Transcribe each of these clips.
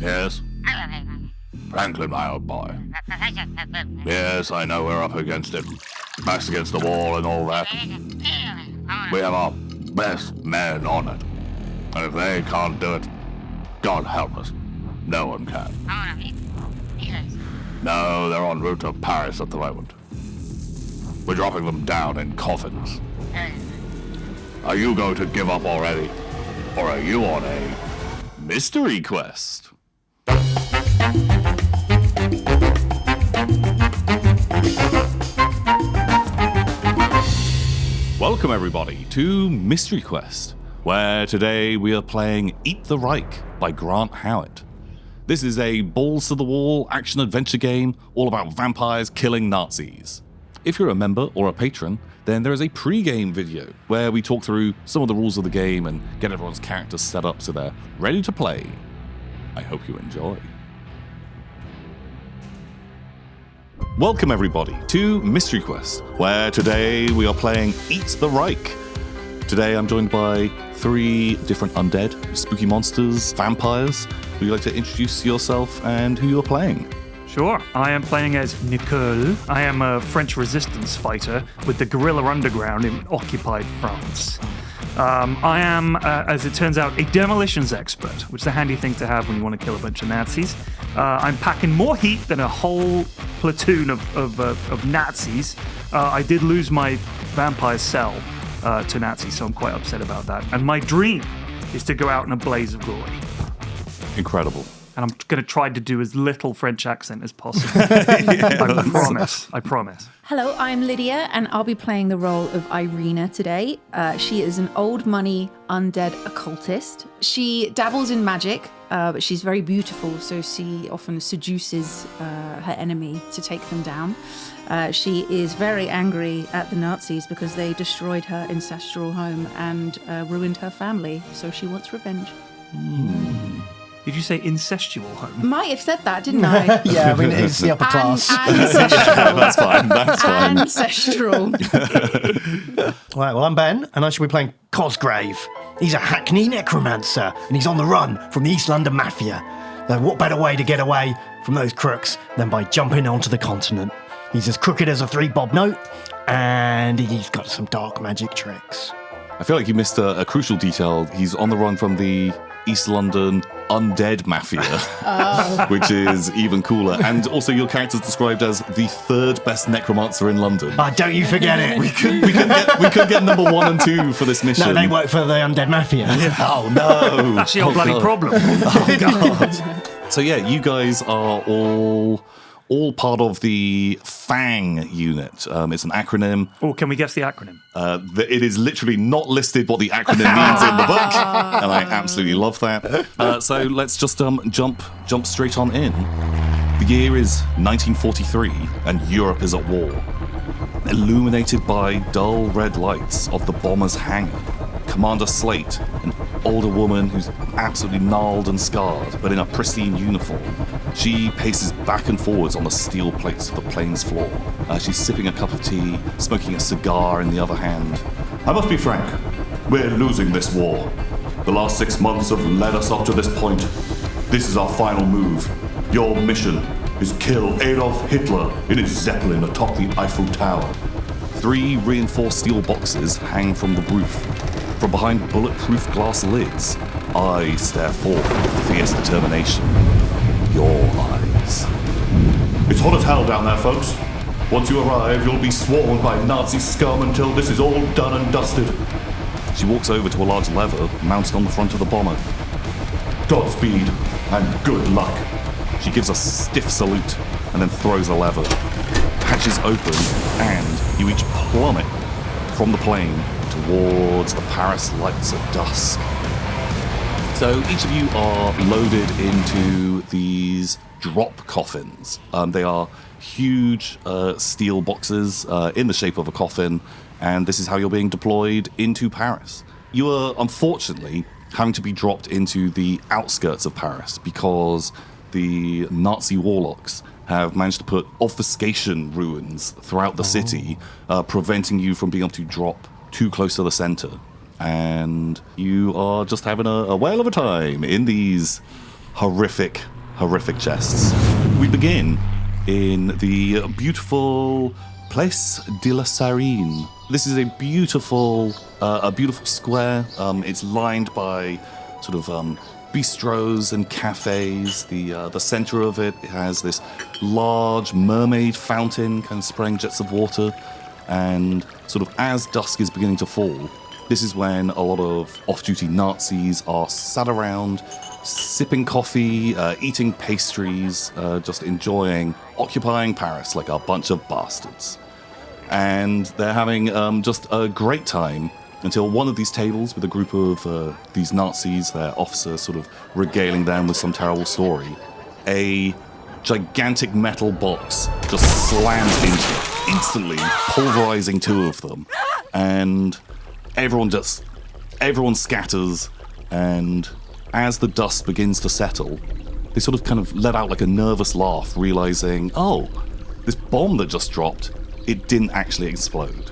Yes? Franklin, my old boy. Yes, I know we're up against it. Backs against the wall and all that. We have our best men on it. And if they can't do it, God help us, no one can. No, they're en route to Paris at the moment. We're dropping them down in coffins. Are you going to give up already? Or are you on a mystery quest? Welcome everybody to Mystery Quest, where today we are playing Eat the Reich by Grant Howitt. This is a balls-to-the-wall action-adventure game all about vampires killing Nazis. If you're a member or a patron, then there is a pre-game video where we talk through some of the rules of the game and get everyone's characters set up so they're ready to play. I hope you enjoy. Welcome everybody to Mystery Quest, where today we are playing Eat the Reich. Today I'm joined by 3 different undead, spooky monsters, vampires. Would you like to introduce yourself and who you're playing? Sure. I am playing as Nicole. I am a French resistance fighter with the guerrilla underground in occupied France. I am, as it turns out, a demolitions expert, which is a handy thing to have when you want to kill a bunch of Nazis. I'm packing more heat than a whole platoon of Nazis. I did lose my vampire cell to Nazis, so I'm quite upset about that. And my dream is to go out in a blaze of glory. Incredible. And I'm going to try to do as little French accent as possible. I promise. Hello, I'm Lydia, and I'll be playing the role of Irina today. She is an old money undead occultist. She dabbles in magic, but she's very beautiful, so she often seduces her enemy to take them down. She is very angry at the Nazis because they destroyed her ancestral home and ruined her family, so she wants revenge. Did you say incestual home? Might have said that, didn't I? Yeah, I mean, it's the upper class. Ancestral. That's fine. Ancestral. Right, well, I'm Ben, and I shall be playing Cosgrave. He's a Hackney necromancer, and he's on the run from the East London Mafia. Now, what better way to get away from those crooks than by jumping onto the continent? He's as crooked as a 3-bob note, and he's got some dark magic tricks. I feel like you missed a crucial detail. He's on the run from the East London undead mafia, which is even cooler. And also your character's described as the 3rd best necromancer in London. Don't you forget it. We could get number 1 and 2 for this mission. No, they work for the undead mafia. Oh no. That's your bloody God. problem. Oh god. So yeah, you guys are all part of the FANG unit. It's an acronym. Oh, can we guess the acronym? It is literally not listed what the acronym means in the book, and I absolutely love that. So let's just jump straight on in. The year is 1943, and Europe is at war. Illuminated by dull red lights of the bomber's hangar, Commander Slate, an older woman who's absolutely gnarled and scarred, but in a pristine uniform. She paces back and forwards on the steel plates of the plane's floor. She's sipping a cup of tea, smoking a cigar in the other hand. I must be frank, we're losing this war. The last 6 months have led us up to this point. This is our final move. Your mission is kill Adolf Hitler in his Zeppelin atop the Eiffel Tower. 3 reinforced steel boxes hang from the roof. From behind bulletproof glass lids, eyes stare forth with fierce determination. Your eyes. It's hot as hell down there, folks. Once you arrive, you'll be swarmed by Nazi scum until this is all done and dusted. She walks over to a large lever mounted on the front of the bomber. Godspeed and good luck. She gives a stiff salute and then throws the lever. Hatches open and you each plummet from the plane towards the Paris lights at dusk. So each of you are loaded into these drop coffins. They are huge steel boxes in the shape of a coffin, and this is how you're being deployed into Paris. You are unfortunately having to be dropped into the outskirts of Paris because the Nazi warlocks have managed to put obfuscation ruins throughout the city, preventing you from being able to drop too close to the center. And you are just having a whale of a time in these horrific chests. We begin in the beautiful Place de la Sarine. This is a beautiful square. It's lined by sort of bistros and cafes. The center of it has this large mermaid fountain, kind of spraying jets of water. And sort of as dusk is beginning to fall, this is when a lot of off-duty Nazis are sat around, sipping coffee, eating pastries, just occupying Paris like a bunch of bastards. And they're having just a great time until one of these tables with a group of these Nazis, their officer sort of regaling them with some terrible story, a gigantic metal box just slams into it, instantly pulverizing two of them. And everyone scatters, and as the dust begins to settle, they sort of kind of let out like a nervous laugh, realizing, oh, this bomb that just dropped, it didn't actually explode.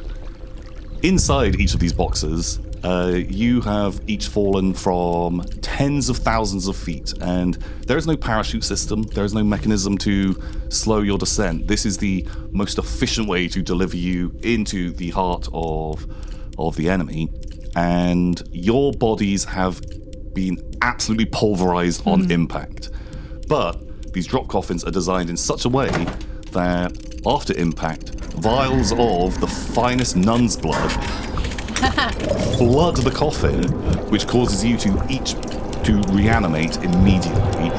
Inside each of these boxes, you have each fallen from tens of thousands of feet, and there is no parachute system, there is no mechanism to slow your descent. This is the most efficient way to deliver you into the heart of the enemy, and your bodies have been absolutely pulverized on impact. But these drop coffins are designed in such a way that after impact, vials of the finest nun's blood flood the coffin, which causes you to reanimate immediately.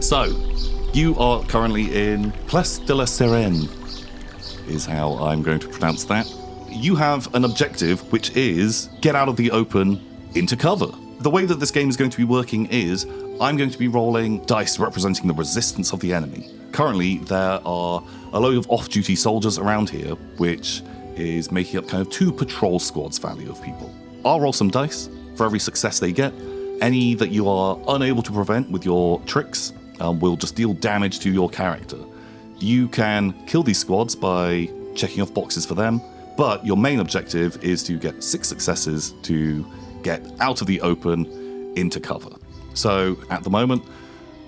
So, you are currently in Place de la Sirène, is how I'm going to pronounce that. You have an objective, which is get out of the open into cover. The way that this game is going to be working is I'm going to be rolling dice representing the resistance of the enemy. Currently, there are a load of off-duty soldiers around here, which is making up kind of 2 patrol squads value of people. I'll roll some dice for every success they get. Any that you are unable to prevent with your tricks will just deal damage to your character. You can kill these squads by checking off boxes for them, but your main objective is to get 6 successes to get out of the open into cover. So at the moment,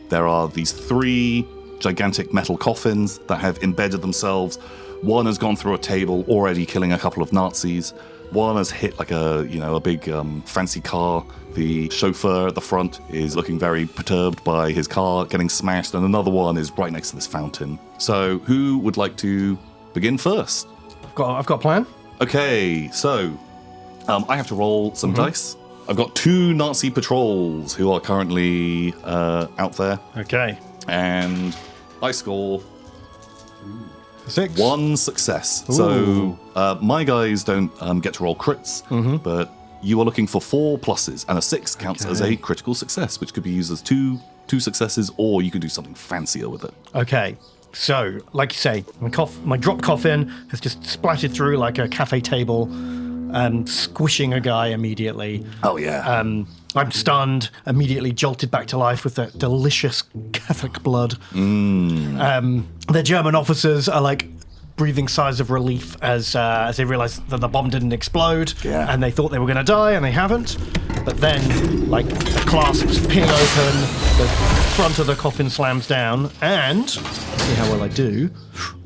there are these 3 gigantic metal coffins that have embedded themselves. One has gone through a table, already killing a couple of Nazis. One has hit like a big fancy car. The chauffeur at the front is looking very perturbed by his car getting smashed, and another one is right next to this fountain. So who would like to begin first? I've got a plan. Okay, so I have to roll some dice. I've got 2 Nazi patrols who are currently out there. Okay. And I score 6. 1 success. Ooh. So my guys don't get to roll crits, but you are looking for 4 pluses, and a 6 counts as a critical success, which could be used as two successes, or you can do something fancier with it. Okay. So, like you say, my drop coffin has just splattered through like a cafe table, squishing a guy immediately. Oh, yeah. I'm stunned, immediately jolted back to life with that delicious Catholic blood. The German officers are like breathing sighs of relief as they realise that the bomb didn't explode, and they thought they were going to die, and they haven't. But then, like, the clasps ping open, the front of the coffin slams down, and see how well I do.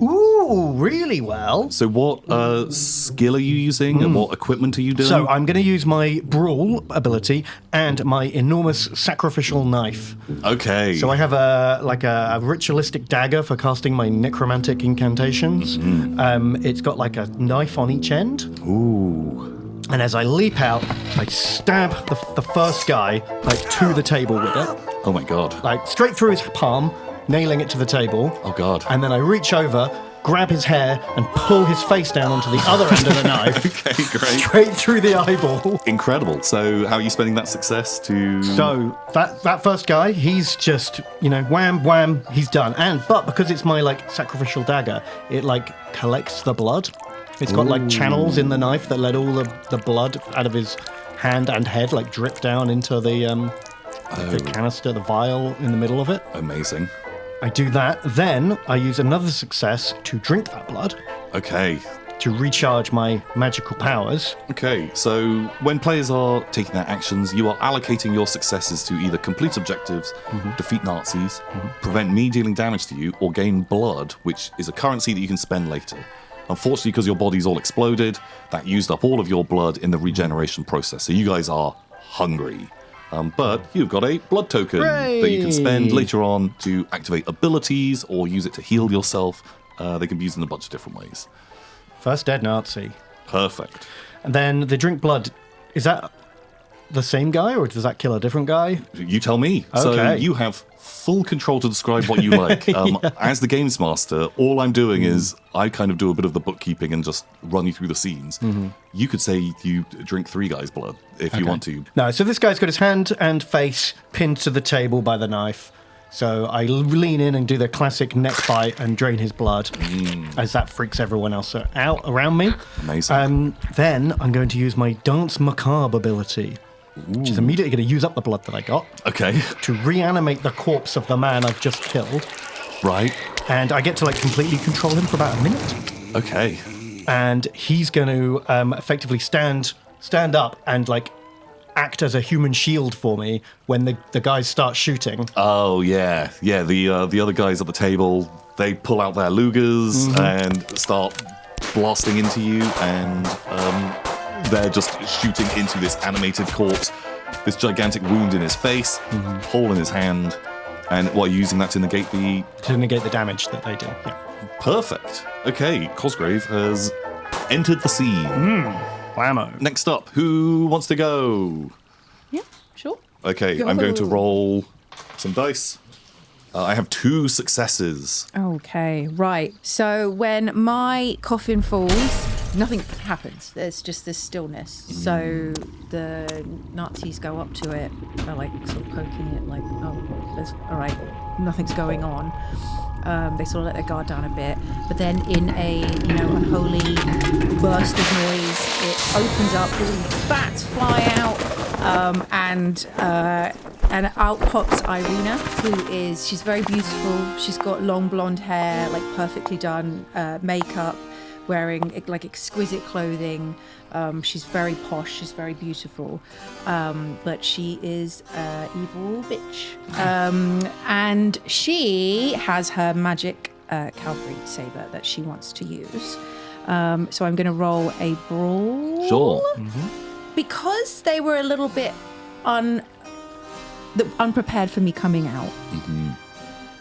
Ooh, really well. So what skill are you using, and what equipment are you doing? So I'm going to use my brawl ability and my enormous sacrificial knife. Okay. So I have a ritualistic dagger for casting my necromantic incantations. It's got like a knife on each end. Ooh. And as I leap out, I stab the first guy like to the table with it. Oh my god. Like straight through his palm, nailing it to the table. Oh god. And then I reach over, grab his hair, and pull his face down onto the other end of the knife. Okay, great. Straight through the eyeball. Incredible. So how are you spending that success to... So that first guy, he's just, wham, wham, he's done. But because it's my like sacrificial dagger, it like collects the blood. It's got like channels in the knife that let all the blood out of his hand and head like drip down into the canister, the vial in the middle of it. Amazing. I do that. Then I use another success to drink that blood. Okay. to recharge my magical powers. Okay, so when players are taking their actions, you are allocating your successes to either complete objectives, defeat Nazis, prevent me dealing damage to you, or gain blood, which is a currency that you can spend later. Unfortunately, because your body's all exploded, that used up all of your blood in the regeneration process. So you guys are hungry. But you've got a blood token that you can spend later on to activate abilities or use it to heal yourself. They can be used in a bunch of different ways. First dead Nazi. Perfect. And then the drink blood, is that the same guy or does that kill a different guy? You tell me. So Okay. you have full control to describe what you like. As the games master, all I'm doing is I kind of do a bit of the bookkeeping and just run you through the scenes. You could say you drink 3 guys' blood if you want to. No, so this guy's got his hand and face pinned to the table by the knife. So I lean in and do the classic neck bite and drain his blood as that freaks everyone else out around me. Amazing. Then I'm going to use my Dance Macabre ability, which is immediately going to use up the blood that I got Okay. to reanimate the corpse of the man I've just killed. Right. And I get to completely control him for about a minute. Okay. And he's going to effectively stand up and act as a human shield for me when the guys start shooting. Oh, yeah. Yeah, the other guys at the table, they pull out their Lugers and start blasting into you, and they're just shooting into this animated corpse, this gigantic wound in his face, hole in his hand, and using that to negate the... To negate the damage that they do, yeah. Perfect. Okay, Cosgrave has entered the scene. Whammo. Next up, who wants to go? Yeah, sure. Okay, I'm going to roll some dice. I have 2 successes. Okay, right. So when my coffin falls, nothing happens. There's just this stillness. So the Nazis go up to it. They're sort of poking it, all right, nothing's going on. They sort of let their guard down a bit, but then in a unholy burst of noise, it opens up. All these bats fly out, and out pops Irina, she's very beautiful. She's got long blonde hair, perfectly done makeup, wearing exquisite clothing. She's very posh. She's very beautiful, but she is an evil bitch. And she has her magic cavalry saber that she wants to use. So I'm going to roll a brawl. Sure. Because they were a little bit unprepared for me coming out.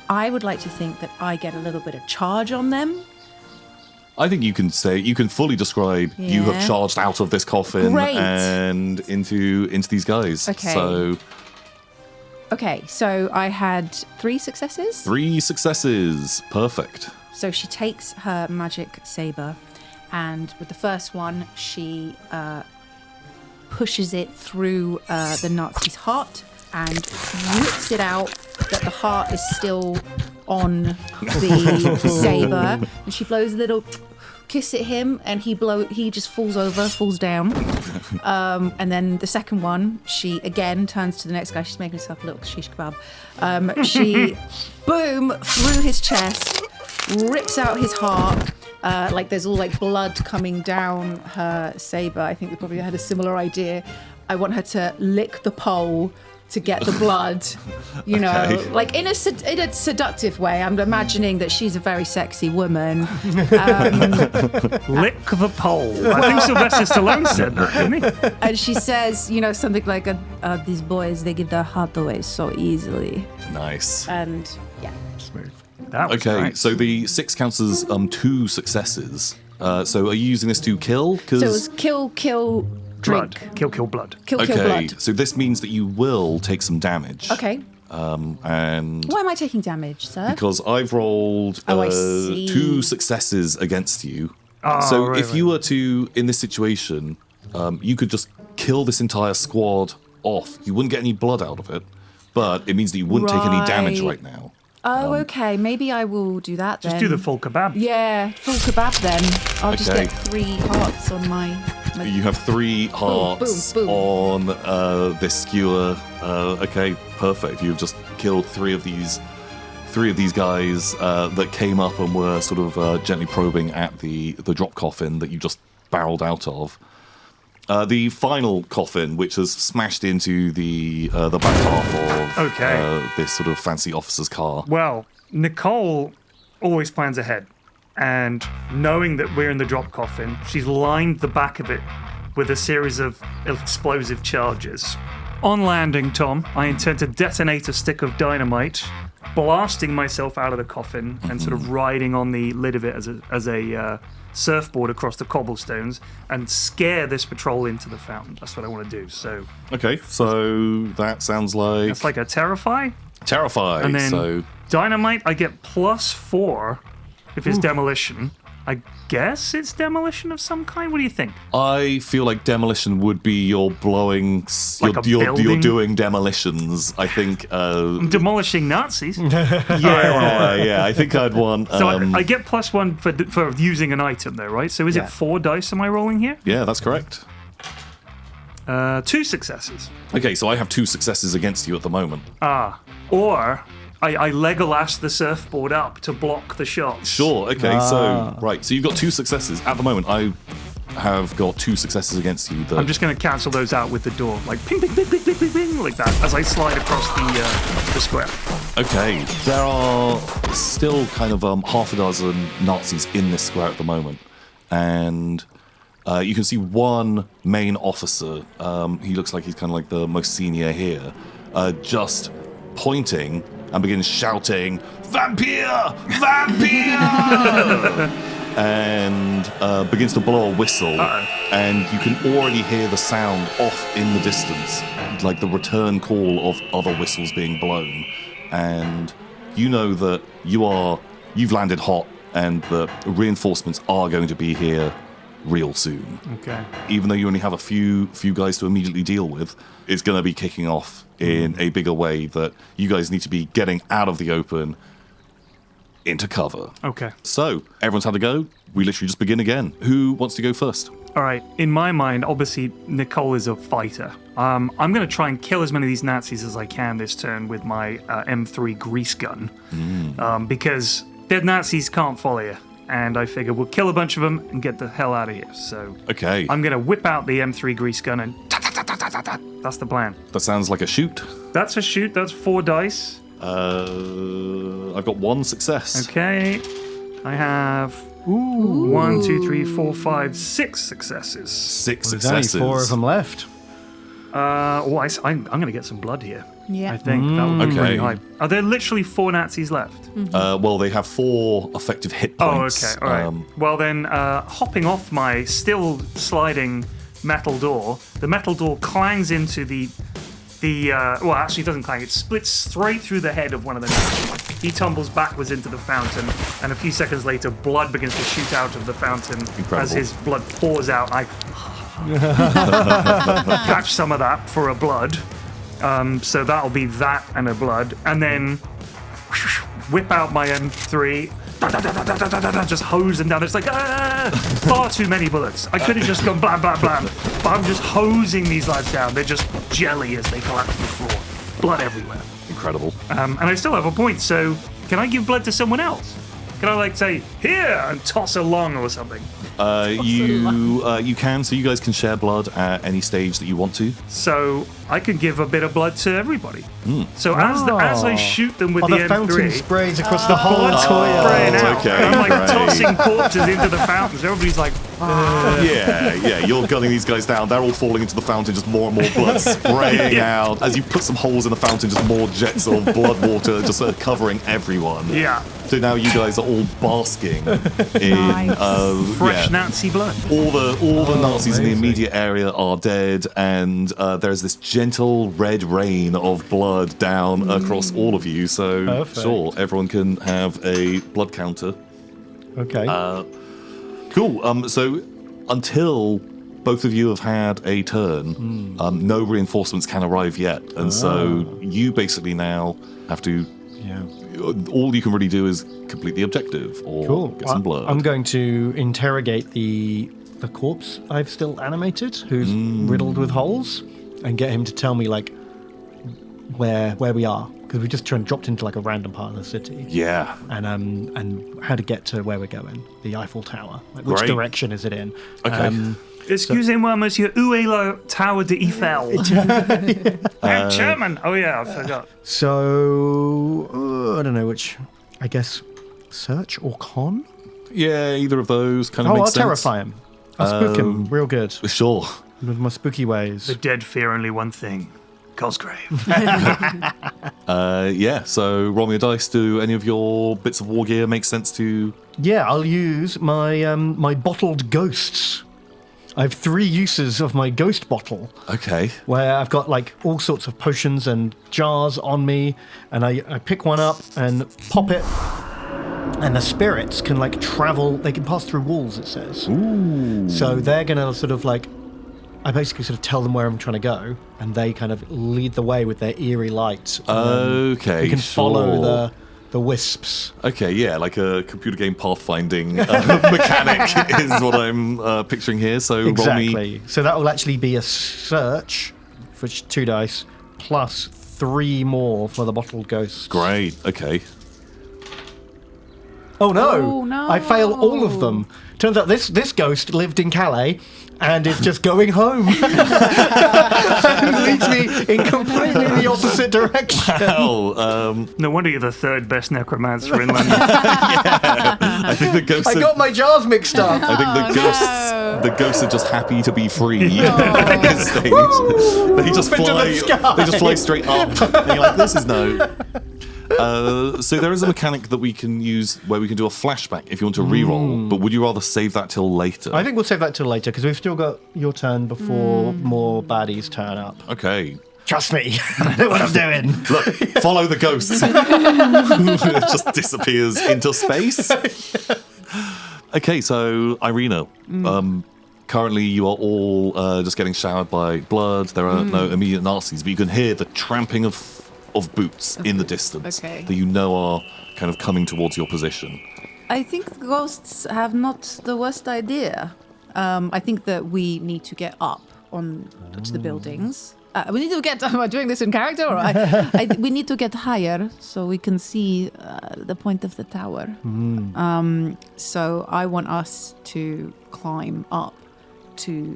I would like to think that I get a little bit of charge on them. I think you can fully describe you have Yeah. charged out of this coffin Great. and into these guys. Okay. So I had 3 successes. 3 successes. Perfect. So she takes her magic saber, and with the first one, she pushes it through the Nazi's heart and rips it out, that the heart is still on the saber. And she blows a little kiss at him, and he just falls down. And then the second one, she again turns to the next guy. She's making herself a little shish kebab. She boom through his chest, rips out his heart. There's all blood coming down her saber. I think we probably had a similar idea. I want her to lick the pole to get the blood, in a seductive way. I'm imagining that she's a very sexy woman. Lick the pole. I think Sylvester Stallone said that, didn't he? And she says, something like, these boys, they give their heart away so easily. Nice. And yeah. Smooth. That was Okay, nice. so the 6 counts as 2 successes. So are you using this to kill? So it was kill, blood. drink. Kill blood. Kill, Okay, blood. so this means that you will take some damage. Okay. And Why am I taking damage, sir? because I've rolled Oh, I see. 2 successes against you. Oh, So right, if you were to, in this situation, you could just kill this entire squad off. You wouldn't get any blood out of it, but it means that you wouldn't take any damage Right. right now. Oh, okay. Maybe I will do that then. Just do the full kebab. Yeah, full kebab then. I'll just Okay. get 3 hearts on my... You have 3 hearts boom, boom. on this skewer. Okay, perfect. You've just killed 3 of these 3 of these guys that came up and were sort of gently probing at the drop coffin that you just barreled out of. The final coffin, which has smashed into the back half of this sort of fancy officer's car. Well, Nicole always plans ahead. And knowing that we're in the drop coffin, she's lined the back of it with a series of explosive charges. On landing, Tom, I intend to detonate a stick of dynamite, blasting myself out of the coffin and sort of riding on the lid of it as a surfboard across the cobblestones and scare this patrol into the fountain. That's what I want to do. So Okay, so that sounds like... it's like a terrify. Terrify. And then So dynamite, I get +4 if it's demolition. I guess it's demolition of some kind. What do you think? I feel like demolition would be you're blowing... Like a you're building? doing demolitions. I think... I'm demolishing Nazis. yeah, I think I'd want... So I get +1 for using an item there, right? So is it 4 dice am I rolling here? yeah, that's correct. 2 successes. Okay, so I have 2 successes against you at the moment. Or I Legolas the surfboard up to block the shots. Sure, okay, so you've got 2 successes. At the moment, I have got 2 successes against you. I'm just going to cancel those out with the door. Like ping, ping, ping, ping, ping, ping, ping, like that as I slide across the square. Okay, there are still kind of half a dozen Nazis in this square at the moment. And you can see one main officer, he looks like he's kind of like the most senior here, just pointing and begins shouting, "Vampire! Vampire!" and begins to blow a whistle. And you can already hear the sound off in the distance, like the return call of other whistles being blown. And you know that you've landed hot and the reinforcements are going to be here real soon. Okay. Even though you only have a few guys to immediately deal with, it's going to be kicking off in a bigger way that you guys need to be getting out of the open into cover. Okay. So, everyone's had to go. We literally just begin again. Who wants to go first? All right. In my mind, obviously, Nicole is a fighter. I'm going to try and kill as many of these Nazis as I can this turn with my M3 grease gun. Because dead Nazis can't follow you. And I figure we'll kill a bunch of them and get the hell out of here. So Okay. I'm going to whip out the M3 grease gun and that's the plan. That sounds like a shoot. That's a shoot. That's 4 dice. I've got 1 success. Okay. I have 1, 2, 3, 4, 5, 6 successes. 6 There's only successes. 4 of them left. I'm going to get some blood here. Yeah. I think that would be Okay. pretty high. Are there literally 4 Nazis left? Well, they have 4 effective hit Oh, points. okay. All right. Well, then, hopping off my still sliding metal door, the metal door clangs into well, actually, it doesn't clang. It splits straight through the head of one of the Nazis. He tumbles backwards into the fountain, and a few seconds later, blood begins to shoot out of the fountain. Incredible. As his blood pours out. I catch some of that for a blood. So that'll be that and a blood. And then whip out my M3, just hose them down. It's like, far too many bullets. I could have just gone blam, blam, blam. But I'm just hosing these lads down. They're just jelly as they collapse to the floor. Blood everywhere. Incredible. And I still have a point, so can I give blood to someone else? Can I, like, say, here, and toss a lung or something? You can, so you guys can share blood at any stage that you want to. So I can give a bit of blood to everybody. So as I shoot them with the fountain M3, sprays across the whole blood's toilet. spraying out. okay, And I'm like right. tossing corpses into the fountains. Everybody's like, Yeah, you're gunning these guys down. They're all falling into the fountain, just more and more blood spraying out. As you put some holes in the fountain, just more jets of blood water just covering everyone. yeah, So now you guys are all basking in fresh Nazi blood. all the Nazis in the amazing. immediate area are dead, and there's this gentle red rain of blood down across all of you. So Perfect. sure, everyone can have a blood counter. Okay. Cool. So until both of you have had a turn, no reinforcements can arrive yet, and so you basically now have to. yeah. All you can really do is complete the objective or Cool. get some blood. I'm going to interrogate the corpse I've still animated, who's riddled with holes, and get him to tell me like where we are. because we just dropped into like a random part of the city. Yeah. And how to get to where we're going, the Eiffel Tower. Like, which Great. direction is it in? Okay. Excusez-moi, monsieur, où est la Tower de Eiffel? I'm German. Oh, yeah, I forgot. So, I don't know which, I guess, search or con? Yeah, either of those kind of Oh, makes I'll sense. terrify him. I'll spook him real good Sure. with my spooky ways. The dead fear only one thing. Cosgrave. Yeah, so roll me a dice. Do any of your bits of war gear make sense to... Yeah, I'll use my my bottled ghosts. I have 3 uses of my ghost bottle, Okay. where I've got like all sorts of potions and jars on me, and I pick one up and pop it, and the spirits can like travel, they can pass through walls, it says. Ooh. So they're gonna sort of like, I basically sort of tell them where I'm trying to go, and they kind of lead the way with their eerie light. Okay, You can follow sure. the wisps. Okay, yeah, like a computer game pathfinding mechanic is what I'm picturing here. So roll me... Exactly. So that will actually be a search for 2 dice, plus 3 more for the bottled ghosts. Great, okay. Oh no! Oh, no. I fail all of them. Turns out this ghost lived in Calais and is just going home. Leads me in completely the opposite direction. Wow, No wonder you're the 3rd best necromancer in London. I think the ghosts... I got my jars mixed up. I think the ghosts are just happy to be free at this stage. They just Up into fly. the sky. They just fly straight up. And you're like, this is no. So there is a mechanic that we can use where we can do a flashback if you want to re-roll. But would you rather save that till later? I think we'll save that till later because we've still got your turn before more baddies turn up. Okay. Trust me, I know what I'm doing. Look, follow the ghosts. It just disappears into space. Okay, so Irina, currently you are all just getting showered by blood. There are no immediate Nazis, but you can hear the tramping of boots in the distance Okay. that you know are kind of coming towards your position. I think the ghosts have not the worst idea. I think that we need to get up on to the buildings. We need to get. Am I doing this in character? Or we need to get higher so we can see the point of the tower. So I want us to climb up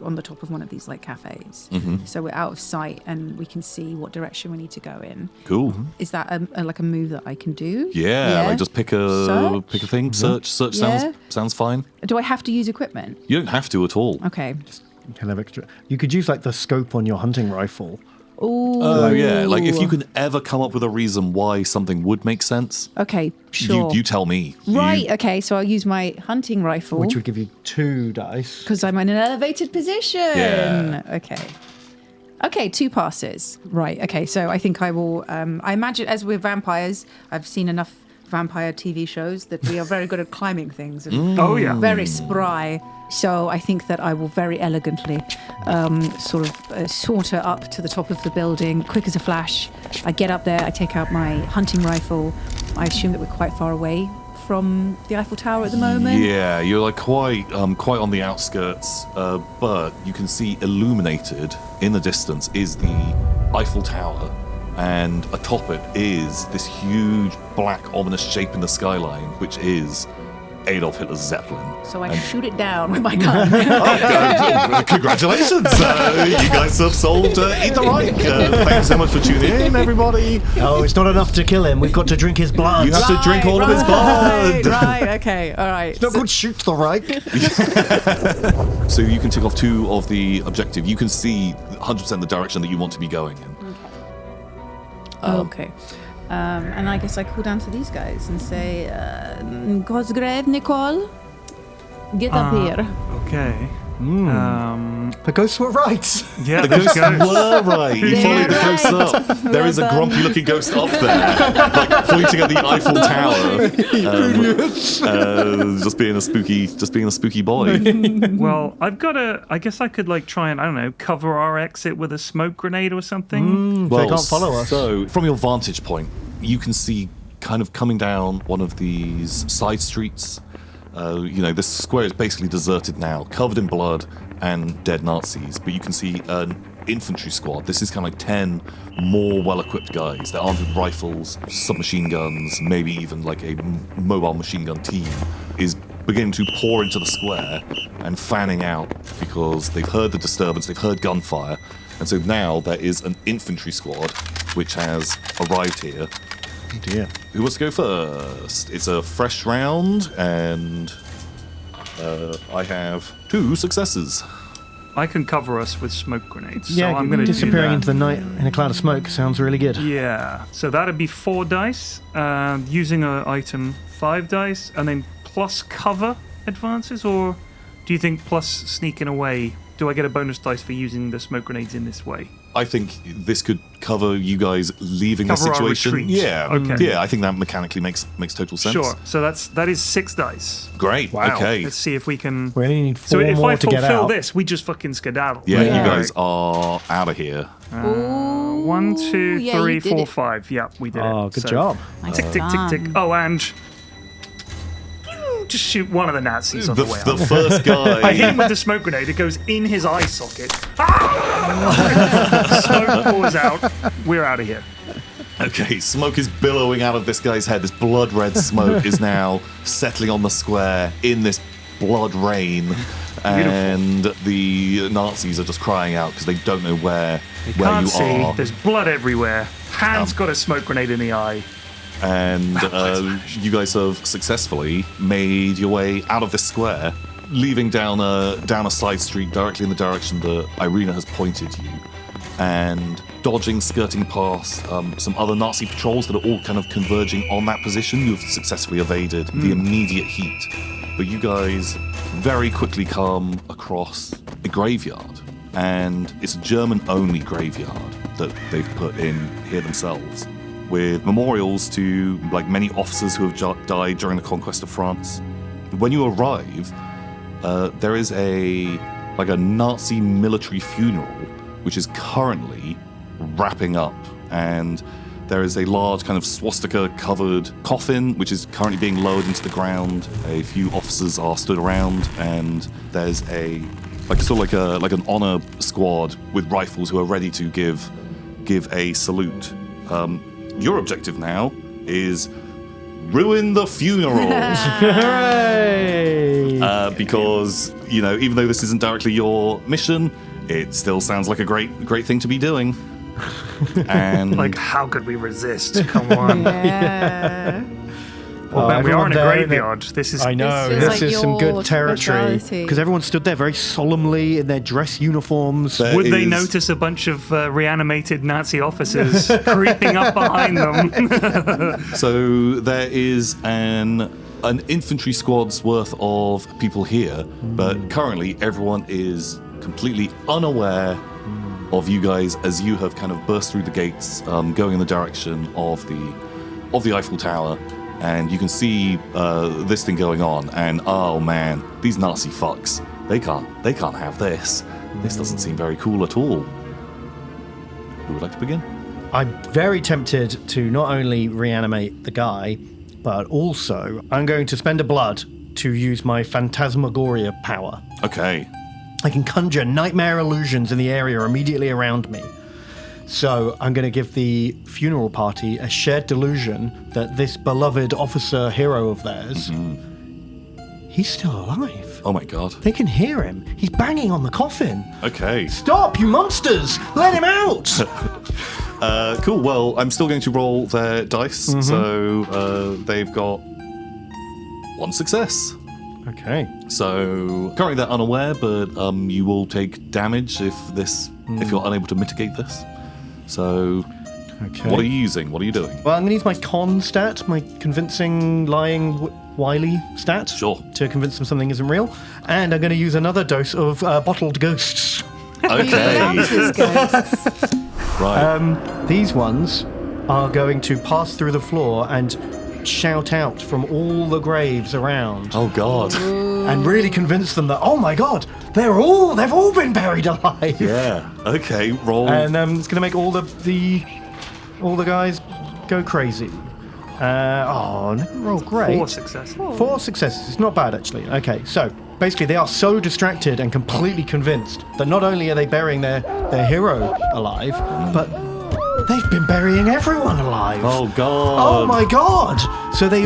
on the top of one of these like cafes. So we're out of sight and we can see what direction we need to go in. Cool. Is that like a move that I can do? Yeah, like just pick a thing. Search Yeah. sounds fine. Do I have to use equipment? You don't have to at all. Okay. Kind of extra. You could use like the scope on your hunting rifle. Oh yeah, like if you can ever come up with a reason why something would make sense, Okay, sure. you tell me. Right, okay, so I'll use my hunting rifle. Which would give you 2 dice. Because I'm in an elevated position. Yeah. Okay. Okay, 2 passes. Right, okay, so I think I will... I imagine as we're vampires, I've seen enough vampire TV shows that we are very good at climbing things. And Oh, yeah. very spry. So I think that I will very elegantly sort of saunter up to the top of the building, quick as a flash. I get up there, I take out my hunting rifle. I assume that we're quite far away from the Eiffel Tower at the moment. Yeah, you're like quite on the outskirts, but you can see illuminated in the distance is the Eiffel Tower, and atop it is this huge black ominous shape in the skyline, which is Adolf Hitler's Zeppelin. So I shoot it down with my gun. Congratulations! You guys have solved Eat the Reich. Thanks so much for tuning in, everybody. Oh, it's not enough to kill him. We've got to drink his blood. You have to drink all of his blood. Right, okay, all right. It's not good shoot the Reich. So you can tick off 2 of the objective. You can see 100% the direction that you want to be going in. Okay. And I guess I call down to these guys and say, Cosgrave, Nicole, get up here. Okay. The ghosts were right. Yeah, The those ghosts guys. were right. You followed the ghosts up. There is a grumpy-looking ghost up there, like pointing at the Eiffel Tower, just being a spooky boy. Well, I've got I guess I could like try and, I don't know, cover our exit with a smoke grenade or something. They can't follow us. So, from your vantage point, you can see kind of coming down one of these side streets. This square is basically deserted now, covered in blood and dead Nazis. But you can see an infantry squad. This is kind of like 10 more well-equipped guys. They're armed with rifles, submachine guns, maybe even like a mobile machine gun team, is beginning to pour into the square and fanning out because they've heard the disturbance, they've heard gunfire, and so now there is an infantry squad which has arrived here. Oh dear. Who wants to go first? It's a fresh round, and I have 2 successes. I can cover us with smoke grenades. Yeah, so I'm going to disappearing do into that. the night in a cloud of smoke sounds really good. Yeah, so that'd be 4 dice. Using an item, 5 dice, and then plus cover advances, or do you think plus sneaking away? Do I get a bonus dice for using the smoke grenades in this way? I think this could cover you guys leaving the Cover our situation. retreat. Yeah, Okay. Yeah, I think that mechanically makes total sense. Sure. So that is 6 dice. Great. Wow. Okay. Let's see if we can. We only need So 4 if more I to get fulfill out. this, we just fucking skedaddle. Yeah, Yeah. you guys are out of here. 1, 2, yeah, 3, you did 4, it. 5. Yeah, we did it. Oh, good So, job. Tick, tick, tick, tick. Oh, and just shoot one of the Nazis on the way The out. first I hit him guy. with the smoke grenade. It goes in his eye socket. Smoke pours out. We're out of here. Okay, smoke is billowing out of this guy's head. This blood red smoke is now settling on the square in this blood rain. And the Nazis are just crying out because they don't know where you Can't see. are. There's blood everywhere. Hand's got a smoke grenade in the eye. And you guys have successfully made your way out of this square, leaving down a side street directly in the direction that Irina has pointed you, and dodging, skirting past some other Nazi patrols that are all kind of converging on that position. You've successfully evaded the immediate heat, but you guys very quickly come across a graveyard, and it's a German-only graveyard that they've put in here themselves, with memorials to like many officers who have died during the conquest of France. When you arrive, there is a Nazi military funeral which is currently wrapping up, and there is a large kind of swastika-covered coffin which is currently being lowered into the ground. A few officers are stood around, and there's an honor squad with rifles who are ready to give a salute. Your objective now is ruin the funeral. Hooray! Because, even though this isn't directly your mission, it still sounds like a great thing to be doing. And Like, how could we resist? Come on. Yeah. Well, man, we are everyone in a there, graveyard. This is. I know, This is this like is some your good territory. speciality. Because everyone stood there very solemnly in their dress uniforms. There Would they is- notice a bunch of reanimated Nazi officers creeping up behind them? So there is an infantry squad's worth of people here, but currently everyone is completely unaware of you guys as you have kind of burst through the gates, going in the direction of the Eiffel Tower, and you can see this thing going on. And oh man, these Nazi fucks, they can't have this. This doesn't seem very cool at all. Who would like to begin? I'm very tempted to not only reanimate the guy, but also I'm going to spend a blood to use my Phantasmagoria power. Okay. I can conjure nightmare illusions in the area immediately around me. So I'm going to give the funeral party a shared delusion that this beloved officer hero of theirs, he's still alive. Oh my god. They can hear him. He's banging on the coffin. Okay. Stop, you monsters! Let him out! Cool. Well, I'm still going to roll their dice. So they've got 1 success. Okay. So currently they're unaware, but you will take damage if you're unable to mitigate this. So Okay. what are you using? What are you doing? Well, I'm going to use my con stat, my convincing, lying, wily stat. Sure. To convince them something isn't real. And I'm going to use another dose of bottled ghosts. Okay. Monsters, ghosts. Right. These ones are going to pass through the floor and shout out from all the graves around Oh god. and really convince them that, oh my god, they've all been buried alive. Yeah. Okay. Roll. And it's going to make all the guys go crazy. Roll great. 4 successes. 4 successes. It's not bad, actually. Okay, so basically they are so distracted and completely convinced that not only are they burying their hero alive, but they've been burying everyone alive. Oh, God. Oh, my God. So they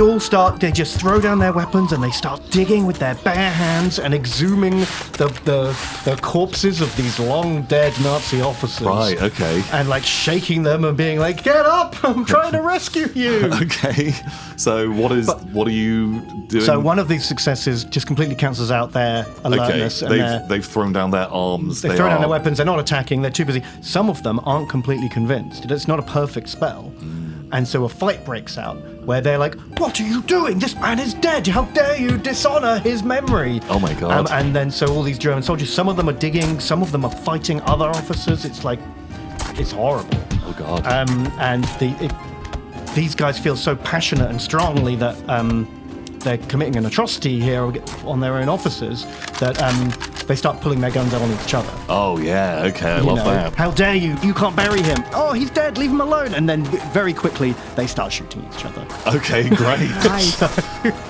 just throw down their weapons and they start digging with their bare hands and exhuming the corpses of these long dead Nazi officers. Right, okay. And like shaking them and being like, get up, I'm trying to rescue you. Okay. So what are you doing? So one of these successes just completely cancels out their alertness. Okay. And They've thrown down their arms. they've thrown down their weapons. They're not attacking. They're too busy. Some of them aren't completely convinced. It's not a perfect spell. And so a fight breaks out where they're like, what are you doing? This man is dead. How dare you dishonor his memory? Oh, my God. And then so all these German soldiers, some of them are digging, some of them are fighting other officers. It's like, it's horrible. Oh, God. And these guys feel so passionate and strongly that they're committing an atrocity here on their own officers that they start pulling their guns out on each other. Oh, yeah. Okay, I love that. How dare you? You can't bury him. Oh, he's dead. Leave him alone. And then very quickly, they start shooting each other. Okay, great.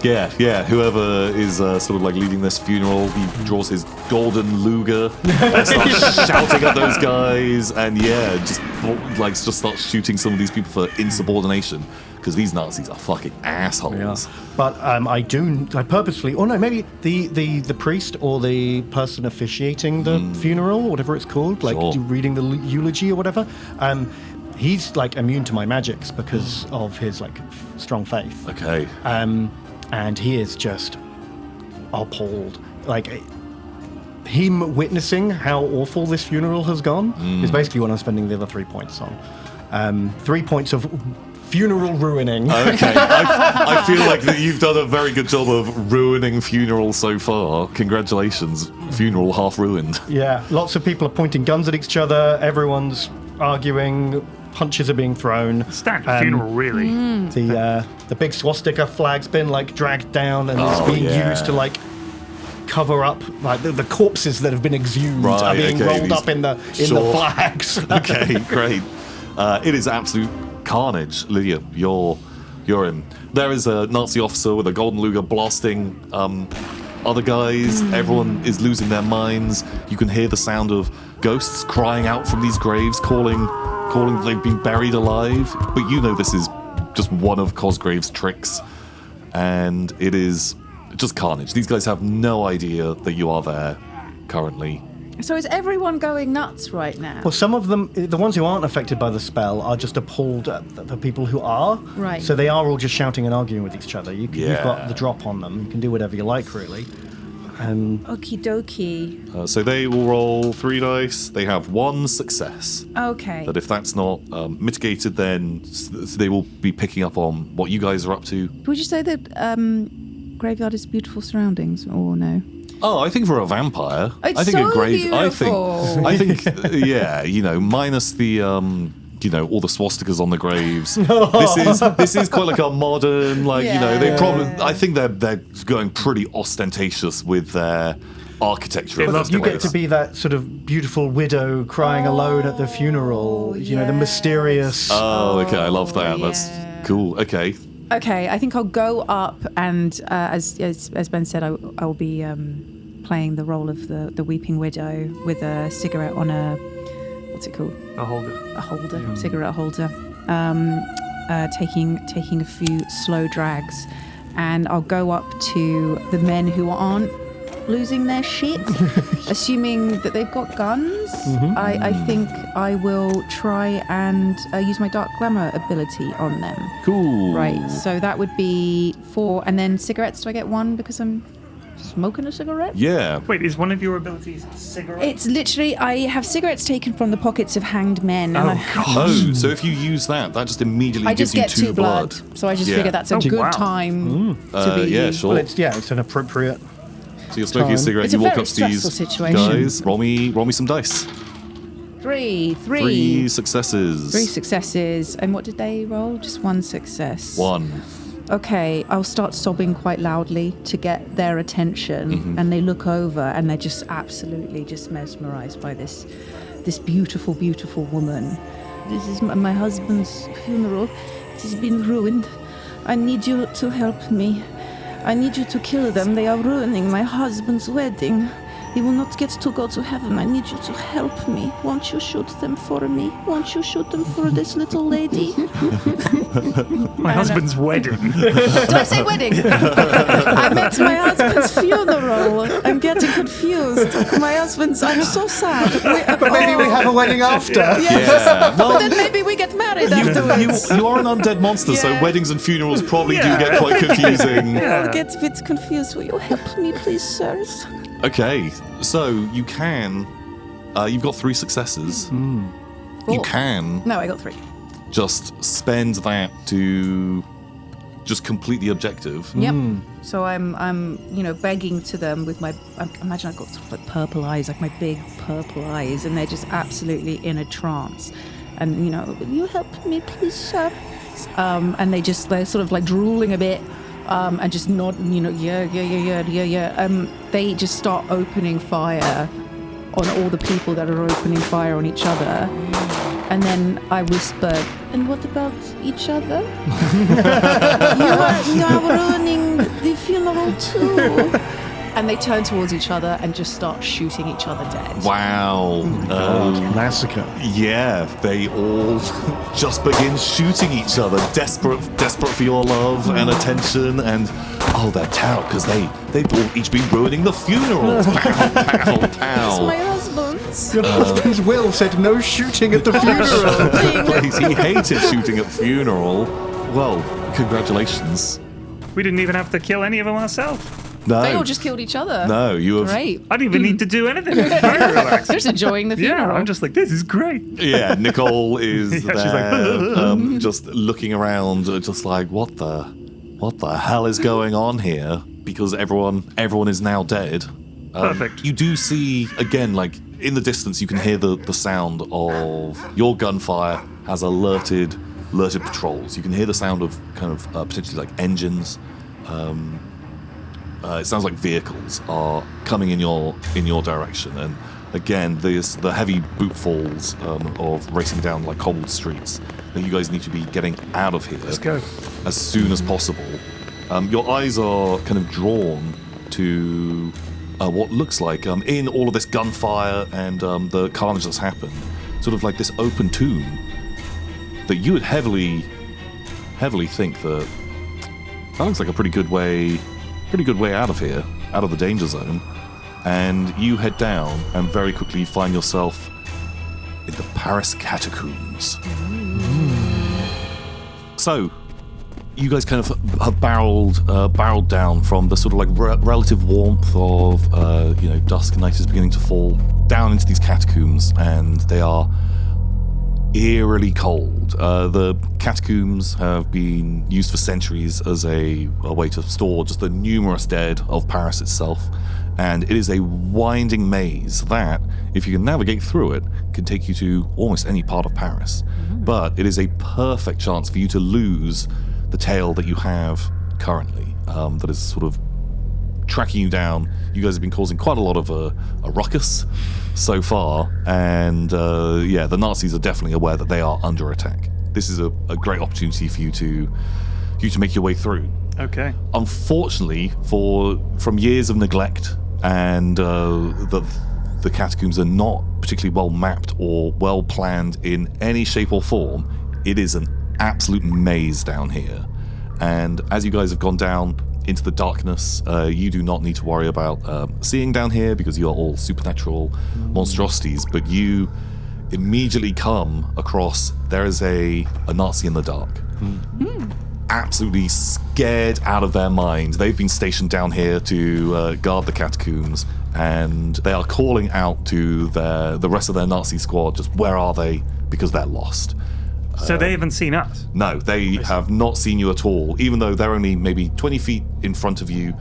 Yeah. Whoever is sort of like leading this funeral, he draws his golden Luger and starts shouting at those guys, and just starts shooting some of these people for insubordination. Because these Nazis are fucking assholes. But I purposefully, or no, maybe the priest or the person officiating the funeral, whatever it's called, like reading the eulogy or whatever, he's like immune to my magics because of his like strong faith. Okay. And he is just appalled. Like him witnessing how awful this funeral has gone is basically what I'm spending the other 3 points on. 3 points of funeral ruining. Okay, I feel like that you've done a very good job of ruining funerals so far. Congratulations, funeral half ruined. Yeah, lots of people are pointing guns at each other. Everyone's arguing. Punches are being thrown. Standard funeral, really. The big swastika flag's been like dragged down and it's being used to like cover up like the corpses that have been exhumed are being rolled up in the flags. Okay, great. It is absolute carnage. Lydia, you're in. There is a Nazi officer with a golden Luger blasting other guys. Everyone is losing their minds. You can hear the sound of ghosts crying out from these graves, calling they've been buried alive. But you know this is just one of Cosgrave's tricks, and it is just carnage. These guys have no idea that you are there currently. So is everyone going nuts right now? Well, some of them, the ones who aren't affected by the spell, are just appalled at the people who are. Right. So they are all just shouting and arguing with each other. You've got the drop on them. You can do whatever you like, really. Okie dokie. So they will roll 3 dice. They have 1 success. Okay. But if that's not mitigated, then they will be picking up on what you guys are up to. Would you say that graveyard is beautiful surroundings, or no? Oh, I think for a vampire, It's I think so a grave. beautiful. I think, yeah, minus the all the swastikas on the graves. This is quite like a modern, they probably. I think they're going pretty ostentatious with their architecture. love You the get to be that sort of beautiful widow crying alone at the funeral. The mysterious. Oh, okay, I love that. That's cool. Okay. Okay, I think I'll go up and, as Ben said, I will be playing the role of the weeping widow with a cigarette on a, what's it called? A holder. A holder, cigarette holder. Taking a few slow drags, and I'll go up to the men who aren't losing their shit, assuming that they've got guns. I think I will try and use my Dark Glamour ability on them. Cool. Right, so that would be 4. And then cigarettes, do I get 1 because I'm smoking a cigarette? Yeah. Wait, is one of your abilities a cigarette? It's literally, I have cigarettes taken from the pockets of hanged men. And Oh, so if you use that just immediately I just gives get you 2 2 blood. blood. So I just figure that's a good wow. time to be... Yeah, sure. Well, it's an appropriate. So you're smoking a cigarette, It's you a walk very up to these stressful situation. guys. Roll me some dice. 3. 3 successes. 3 successes. And what did they roll? Just 1 success. 1. Okay, I'll start sobbing quite loudly to get their attention, and they look over and they're just absolutely just mesmerized by this beautiful, beautiful woman. This is my husband's funeral. It has been ruined. I need you to help me. I need you to kill them. They are ruining my husband's wedding. He will not get to go to heaven. I need you to help me. Won't you shoot them for me? Won't you shoot them for this little lady? My husband's wedding. Did I say wedding? I meant my husband's funeral. I'm getting confused. I'm so sad. But maybe we have a wedding after. Yeah. But then maybe we get married afterwards. You are an undead monster, so Yeah. weddings and funerals probably do get quite confusing. I'll get a bit confused. Will you help me, please, sirs? Okay, so you can. You've got 3 successes. You Four. can No, I got 3. just spend that to just complete the objective. Yep. So I'm begging to them with my. Imagine I've got sort of like purple eyes, like my big purple eyes, and they're just absolutely in a trance. And will you help me, please, sir? And they're sort of like drooling a bit. And just nod, yeah. They just start opening fire on all the people that are opening fire on each other. And then I whisper, and what about each other? you are ruining the funeral too. And they turn towards each other and just start shooting each other dead. Wow. Massacre. Yeah, they all just begin shooting each other, desperate for your love and attention, and they're terrible because they've all each been ruining the funeral. Pow, pow, It's pow. my husband's. Your husband's will said no shooting at the funeral. Please, he hated shooting at funeral. Well, congratulations. We didn't even have to kill any of them ourselves. No, They all just killed each other. no, you have. Great. I didn't even need to do anything. It's very relaxing. They're just enjoying the funeral. Yeah, I'm just like, this is great. Yeah, Nicole is Yeah, she's there, just looking around, just like, what the hell is going on here? Because everyone is now dead. Perfect. You do see again, like in the distance, you can hear the sound of your gunfire has alerted patrols. You can hear the sound of kind of potentially like engines. It sounds like vehicles are coming in your direction, and again, there's the heavy boot falls of racing down like cobbled streets that you guys need to be getting out of here. Let's go. As soon as possible. Your eyes are kind of drawn to what looks like in all of this gunfire and the carnage that's happened, sort of like this open tomb that you would heavily think that looks like a pretty good way out of here, out of the danger zone. And you head down and very quickly find yourself in the Paris catacombs. So, you guys kind of have barreled down from the sort of like relative warmth of dusk. Night is beginning to fall down into these catacombs, and they are eerily cold. The catacombs have been used for centuries as a way to store just the numerous dead of Paris itself, and it is a winding maze that, if you can navigate through it, can take you to almost any part of Paris. But it is a perfect chance for you to lose the tail that you have currently, that is sort of tracking you down. You guys have been causing quite a lot of a ruckus so far, and the Nazis are definitely aware that they are under attack. This is a great opportunity for you to make your way through. Okay. Unfortunately, from years of neglect and the catacombs are not particularly well mapped or well planned in any shape or form, it is an absolute maze down here. And as you guys have gone down into the darkness, you do not need to worry about seeing down here because you are all supernatural monstrosities, but you immediately come across there is a Nazi in the dark. Absolutely scared out of their mind. They've been stationed down here to guard the catacombs, and they are calling out to the rest of their Nazi squad, just where are they, because they're lost. So they haven't seen us? No, they have not seen you at all, even though they're only maybe 20 feet in front of you,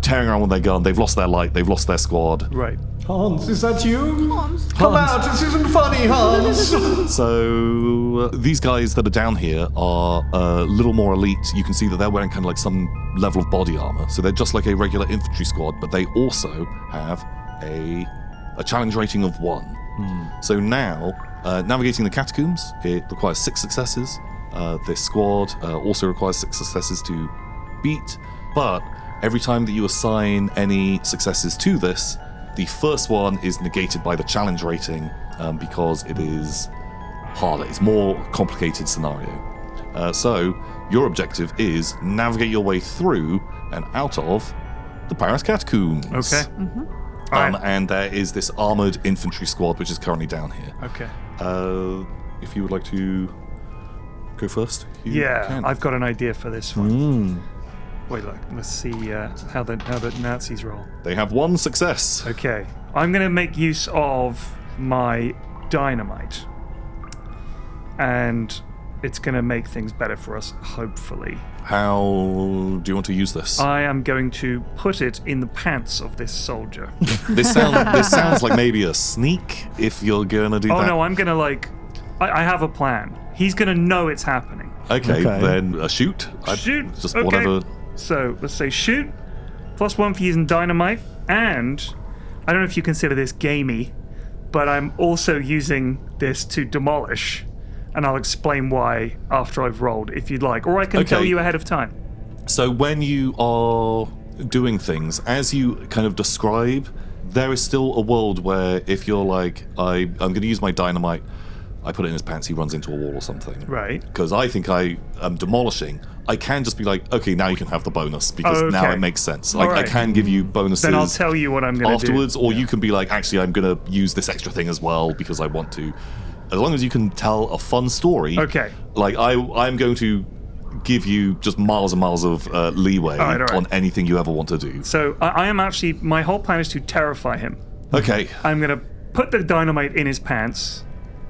tearing around with their gun. They've lost their light, they've lost their squad. Right. Hans, is that you? Hans. Come out, this isn't funny, Hans. So these guys that are down here are a little more elite. You can see that they're wearing kind of like some level of body armor. So they're just like a regular infantry squad, but they also have a challenge rating of 1. So now, navigating the catacombs, it requires 6 successes. This squad also requires 6 successes to beat, but every time that you assign any successes to this, the first one is negated by the challenge rating because it is harder. It's more complicated scenario. So your objective is navigate your way through and out of the Paris catacombs. Okay. Alright. And there is this armored infantry squad which is currently down here. Okay. If you would like to go first, you Yeah, can. I've got an idea for this one. Wait, look, let's see how the Nazis roll. They have 1 success. Okay, I'm going to make use of my dynamite, and it's going to make things better for us, hopefully. How do you want to use this? I am going to put it in the pants of this soldier. This sounds like maybe a sneak if you're gonna do that. Oh no, I'm going to I have a plan. He's going to know it's happening. Okay, then shoot. Shoot. Just okay. whatever. So let's say shoot, +1 for using dynamite, and I don't know if you consider this gamey, but I'm also using this to demolish, and I'll explain why after I've rolled, if you'd like, or I can tell you ahead of time. So when you are doing things, as you kind of describe, there is still a world where if you're like, I'm going to use my dynamite, I put it in his pants, he runs into a wall or something. Right. Because I think I am demolishing. I can just be like, okay, now you can have the bonus because now it makes sense. Like, right. I can give you bonuses. Then I'll tell you what I'm going to do. Afterwards, or you can be like, actually, I'm going to use this extra thing as well because I want to. As long as you can tell a fun story. Okay. Like, I'm going to give you just miles and miles of leeway all right. on anything you ever want to do. So I am actually, my whole plan is to terrify him. Okay. I'm going to put the dynamite in his pants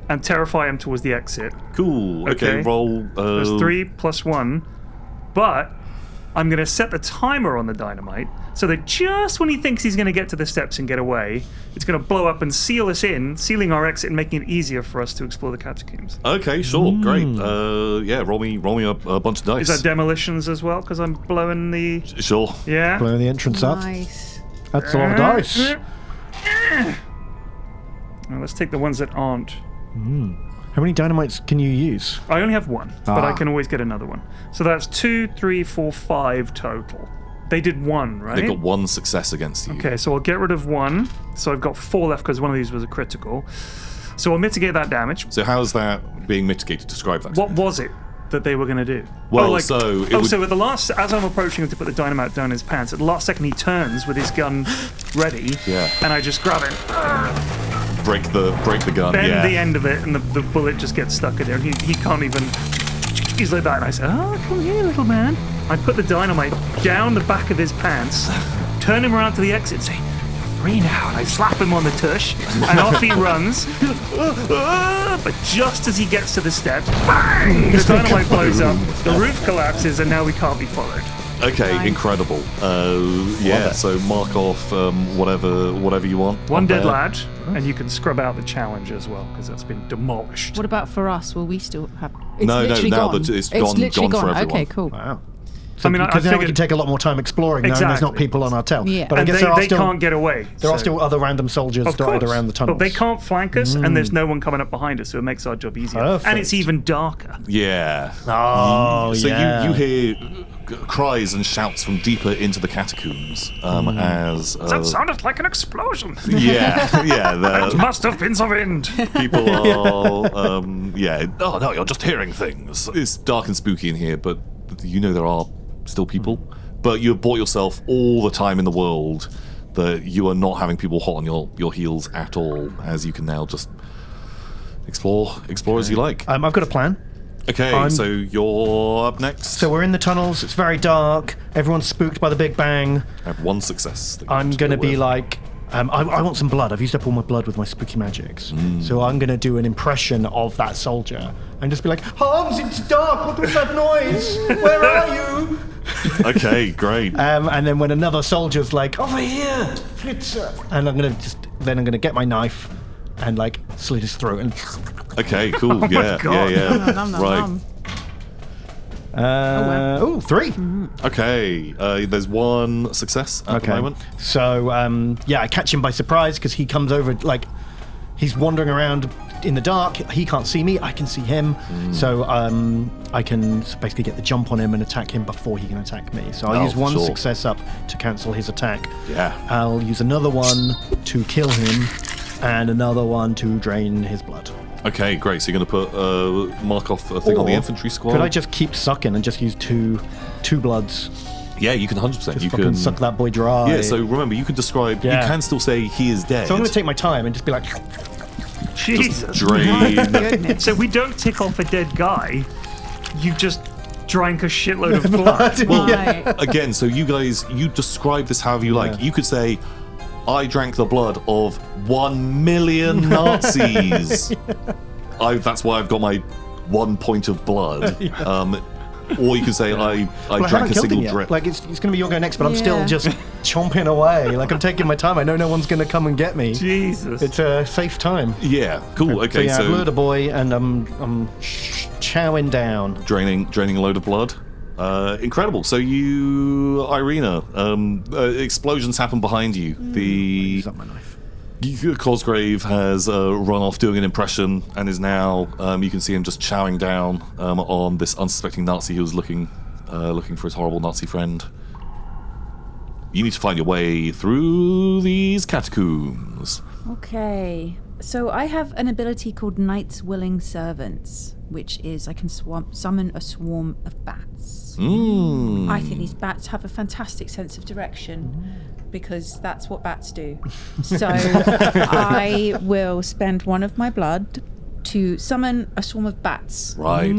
and terrify him towards the exit. Cool. Okay, roll. There's 3 + 1. But I'm going to set the timer on the dynamite so that just when he thinks he's going to get to the steps and get away, it's going to blow up and seal us in, sealing our exit and making it easier for us to explore the catacombs. Okay, sure, great. Yeah, roll me a bunch of dice. Is that demolitions as well? Because I'm blowing the... Sure. Yeah? Blowing the entrance up. Nice. That's a lot of dice. Now let's take the ones that aren't. How many dynamites can you use? I only have 1, but I can always get another one. So that's 2, 3, 4, 5 total. They did 1, right? They got 1 success against you. Okay, so I'll get rid of 1. So I've got 4 left because one of these was a critical. So I'll mitigate that damage. So how's that being mitigated? Describe that. What was it that they were going to do? Well, so at the last, as I'm approaching him to put the dynamite down his pants, at the last second he turns with his gun ready, and I just grab it. Break the gun. Bend the end of it, and the bullet just gets stuck in there. And he can't even. He's like that, and I said, "Oh, come here, little man." I put the dynamite down the back of his pants, turn him around to the exit, say, "You're free now." And I slap him on the tush, and off he runs. But just as he gets to the steps, bang! The dynamite blows up. The roof collapses, and now we can't be followed. Okay, Nice. incredible. So mark off whatever you want. One on dead there. lad, and you can scrub out the challenge as well, because that's been demolished. What about for us? Will we still have? It's No, literally now gone. that it's literally gone for everyone. Okay, cool. Wow. So, I mean, I because now we figured- can take a lot more time exploring knowing there's not Exactly. people on our tail. Yeah. But I And guess they can't get away. there are so- still other random soldiers Of dotted course, around the tunnels. but they can't flank us, and there's no one coming up behind us, so it makes our job easier. Perfect. And it's even darker. Yeah. Oh, So yeah. you hear cries and shouts from deeper into the catacombs as That sounded like an explosion. yeah. It must have been the wind. People are oh no, you're just hearing things. It's dark and spooky in here, but you know there are still people. But you've bought yourself all the time in the world that you are not having people hot on your heels at all, as you can now just explore as you like. I've got a plan. Okay, so you're up next. So we're in the tunnels. It's very dark. Everyone's spooked by the Big Bang. I have 1 success. that you I'm have going to go be with. like, I want some blood. I've used up all my blood with my spooky magics. So I'm going to do an impression of that soldier and just be like, Hans, it's dark. What was that noise? Where are you? Okay, great. And then when another soldier's like, over here, Flitzer. And I'm going to get my knife and like slit his throat and Okay, cool. Yeah, God. yeah. Nom, nom, Right. nom. 3. Okay, there's 1 success at the moment. So, I catch him by surprise because he comes over, like, he's wandering around in the dark. He can't see me. I can see him. So I can basically get the jump on him and attack him before he can attack me. So I'll use one success up to cancel his attack. Yeah. I'll use another one to kill him and another one to drain his blood. Okay, great. So you're going to put mark off a thing on the infantry squad. Could I just keep sucking and just use two bloods? Yeah, you can 100%. You fucking can suck that boy dry. Yeah. So remember, you can describe. Yeah. You can still say he is dead. So I'm going to take my time and just be like, Jesus. Drain. Goodness. So we don't tick off a dead guy. You just drank a shitload of blood. Right. Again, so you guys, you describe this however you like. You could say, I drank the blood of 1 million Nazis. That's why I've got my 1 point of blood. Or you could say, I drank a single drip. Like, it's going to be your go next, but I'm still Yeah. just chomping away. Like, I'm taking my time. I know no one's going to come and get me. Jesus. It's a safe time. Yeah, cool. Okay, I've lured a boy, and I'm chowing down. draining a load of blood. Incredible. So you, Irina, explosions happen behind you. Use up my knife. Cosgrave has run off doing an impression and is now, you can see him just chowing down on this unsuspecting Nazi who was looking for his horrible Nazi friend. You need to find your way through these catacombs. Okay. So I have an ability called Knight's Willing Servants, which is I can summon a swarm of bats. I think these bats have a fantastic sense of direction because that's what bats do. So I will spend one of my blood to summon a swarm of bats, Right.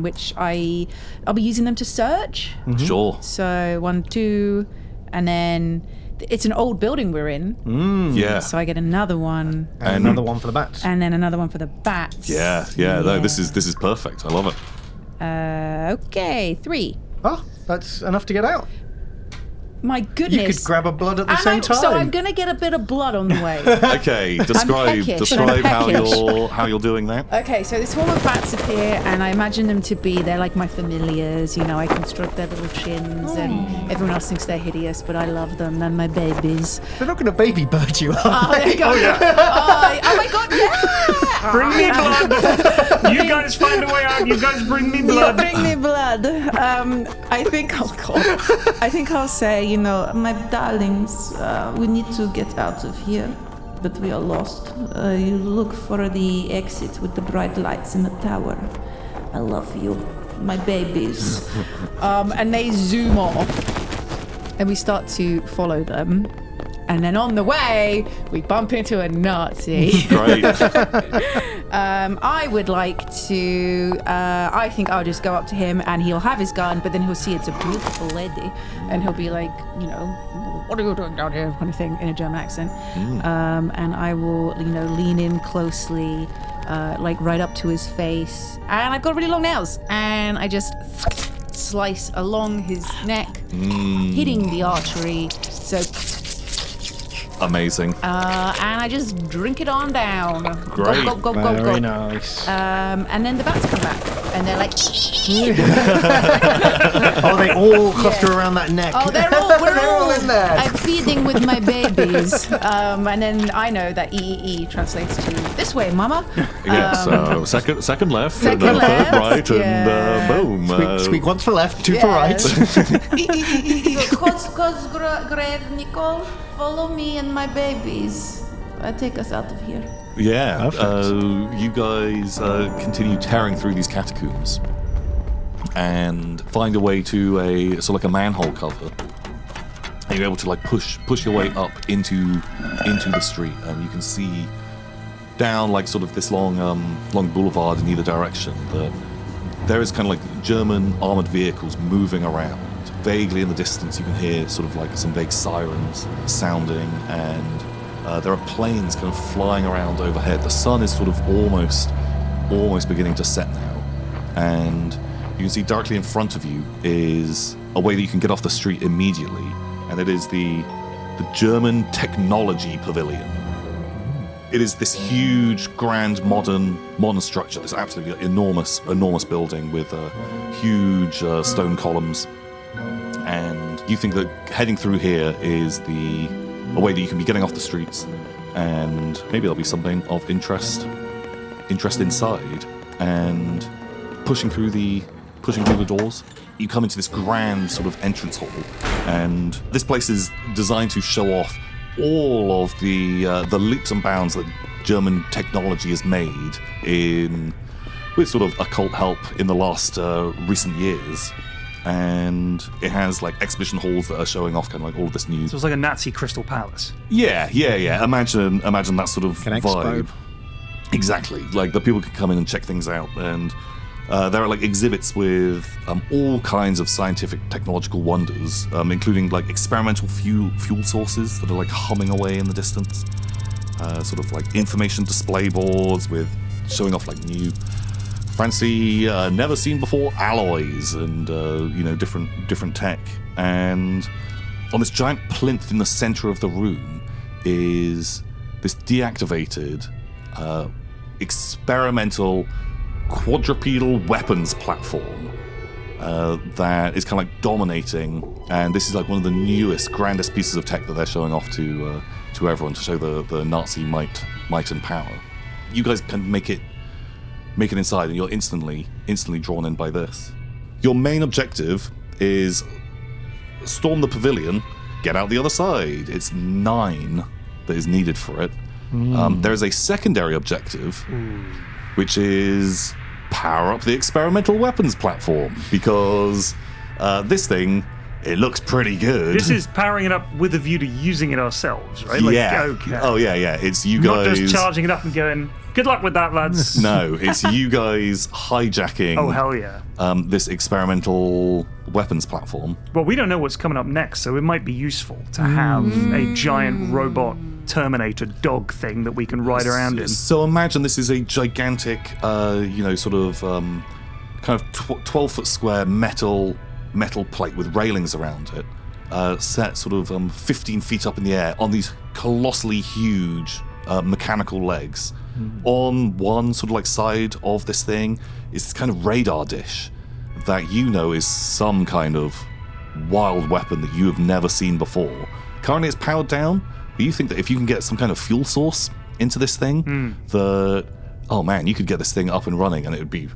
which I'll be using them to search. Sure. So 1, 2, and then it's an old building we're in. Yeah. So I get another one, And another one for the bats. and then another one for the bats. Yeah. No, this is perfect. I love it. Okay, 3. Oh, that's enough to get out. My goodness. You could grab a blood at the And same time. So I'm gonna get a bit of blood on the way. Okay, describe peckish, I'm how peckish. you're doing that. Okay, so this swarm of bats appear, and I imagine them to be, they're like my familiars, you know, I can stroke their little chins, and everyone else thinks they're hideous, but I love them, they're my babies. They're not going to baby bird you, are Oh, they? there you go. Oh my god, yeah! Bring me blood. You guys find a way out. You guys bring me Yeah, blood. bring me blood. I think I'll say, you know, my darlings, we need to get out of here, but we are lost. You look for the exit with the bright lights in the tower. I love you, my babies. And they zoom off, and we start to follow them. And then on the way, we bump into a Nazi. Great. I would like to. I think I'll just go up to him and he'll have his gun, but then he'll see it's a beautiful lady, and he'll be like, you know, what are you doing down here? Kind of thing in a German accent. And I will, you know, lean in closely, like right up to his face, and I've got really long nails, and I just slice along his neck, hitting the artery. So. Amazing. And I just drink it on down. Great. Go. Very nice. And then the bats come back, and they're like, Oh, they all cluster around that neck. oh, we're all in there. I'm feeding with my babies. And then I know that EEE translates to this way, Mama. Yeah, so second left, Second and then left, third right, yeah. and boom. Squeak once for left, two for right. Grave Nicole, follow me and my babies. Take us out of here. Yeah, Perfect. you guys continue tearing through these catacombs and find a way to a sort of like a manhole cover. And you're able to like push your way up into the street, and you can see down like sort of this long boulevard in either direction that there is kind of like German armored vehicles moving around. Vaguely in the distance, you can hear sort of like some vague sirens sounding, and there are planes kind of flying around overhead. The sun is sort of almost beginning to set now, and you can see directly in front of you is a way that you can get off the street immediately, and it is the German Technology Pavilion. It is this huge, grand, modern structure. This absolutely enormous building with huge stone columns. And you think that heading through here is a way that you can be getting off the streets and maybe there'll be something of interest inside. And pushing through the doors, you come into this grand sort of entrance hall, and this place is designed to show off all of the leaps and bounds that German technology has made with sort of occult help in the last recent years. And it has like exhibition halls that are showing off kind of like all of this new. So it's like a Nazi Crystal Palace. Yeah. Imagine that sort of An vibe. expo. Exactly. Like the people can come in and check things out, and there are like exhibits with all kinds of scientific technological wonders, including like experimental fuel sources that are like humming away in the distance. Sort of like information display boards with showing off like new, fancy, never seen before alloys and different tech. And on this giant plinth in the center of the room is this deactivated experimental quadrupedal weapons platform that is kind of like dominating, and this is like one of the newest, grandest pieces of tech that they're showing off to everyone to show the Nazi might and power. You guys can make it inside, and you're instantly drawn in by this. Your main objective is storm the pavilion, get out the other side. It's 9 that is needed for it. There is a secondary objective, which is power up the experimental weapons platform, because this thing, it looks pretty good. This is powering it up with a view to using it ourselves, right? Like, yeah. Okay. Oh, yeah. It's you Not guys. just charging it up and going, good luck with that, lads. No, it's you guys hijacking. Oh, hell yeah. This experimental weapons platform. Well, we don't know what's coming up next, so it might be useful to have a giant robot Terminator dog thing that we can ride around in. So imagine this is a gigantic, sort of kind of 12-foot square metal plate with railings around it, set sort of 15 feet up in the air on these colossally huge mechanical legs. On one sort of like side of this thing is this kind of radar dish that you know is some kind of wild weapon that you have never seen before. Currently it's powered down, but you think that if you can get some kind of fuel source into this thing, you could get this thing up and running, and it'd be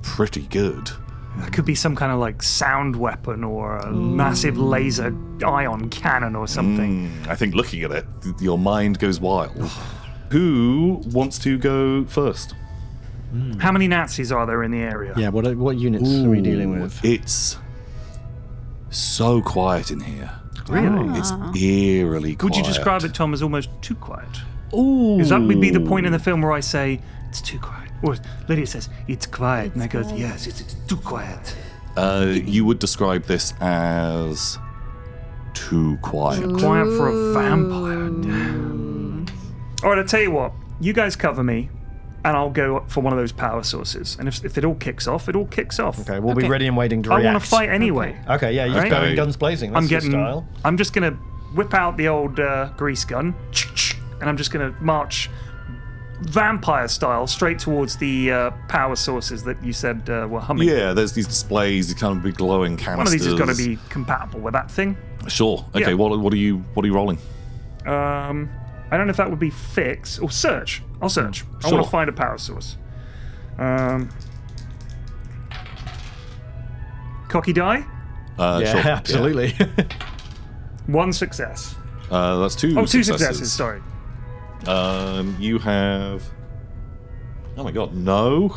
pretty good. That could be some kind of like sound weapon or a massive laser ion cannon or something. I think looking at it, your mind goes wild. Who wants to go first? How many Nazis are there in the area? Yeah, what units are we dealing with? It's so quiet in here. Really? It's eerily quiet. Would you describe it, Tom, as almost too quiet? Ooh. Because that would be the point in the film where I say, it's too quiet. Or Lydia says, it's quiet. And I go, yes, it's too quiet. You would describe this as too quiet. Quiet for a vampire. Damn. All right, I'll tell you what. You guys cover me, and I'll go for one of those power sources. And if it all kicks off, it all kicks off. Okay, we'll be ready and waiting to I react. want to fight anyway. Okay, yeah, you're Right? going guns blazing. That's your style. I'm just going to whip out the old grease gun, and I'm just going to march vampire style straight towards the power sources that you said were humming. Yeah, there's these displays, these kind of big glowing canisters. One of these has got to be compatible with that thing. Sure. Okay. Yeah. What are you rolling? I don't know if that would be fix or search. I'll search. I want to find a power source. Cocky die. Yeah, Sure. absolutely. One success. That's two. Two successes. Sorry. You have. Oh my god! No.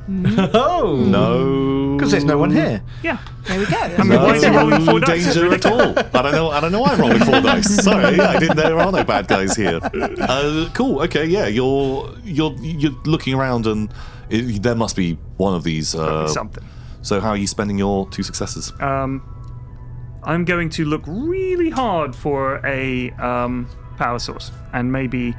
Oh, No. because there's no one here. Yeah. There we go. I mean, why is he rolling 4 dice? danger at all. I don't know why I'm rolling 4 dice. Sorry, I didn't know there are no bad guys here. Cool. Okay. Yeah. You're looking around, and there must be one of these. Something. So how are you spending your 2 successes? I'm going to look really hard for a power source, and maybe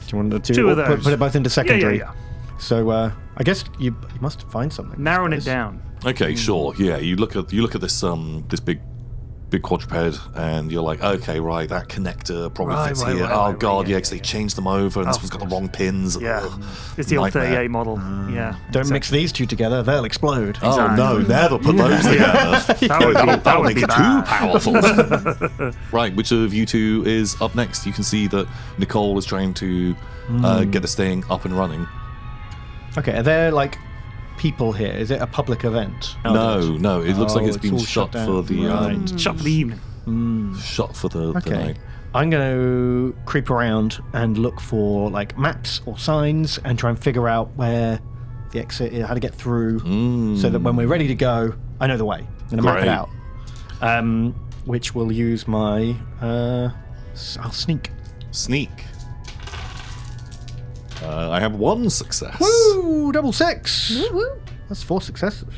Do you want to 2 of those. put it both into secondary? Yeah. So I guess you must find something. Narrowing it down. Okay, sure. Yeah, you look at this this big big quadruped, and you're like, okay, right, that connector probably fits here. God, yeah, because they changed them over, and this one's got the wrong pins. Yeah, Ugh, it's the old nightmare. 38 model. Yeah, Don't mix these two together; they'll explode. Oh no, never put those together. That'll make it too powerful. Right, which of you two is up next? You can see that Nicole is trying to get this thing up and running. Okay, are there like people here? Is it a public event? No, it looks like it's been all shut down. for the Right. shut for the evening. shut for the Okay. night. I'm going to creep around and look for like maps or signs and try and figure out where the exit is, how to get through, so that when we're ready to go, I know the way. I'm going to map it Great. out, which will use my. I'll sneak. Sneak. I have one success. Woo! Double six. Woo-woo. That's 4 successes.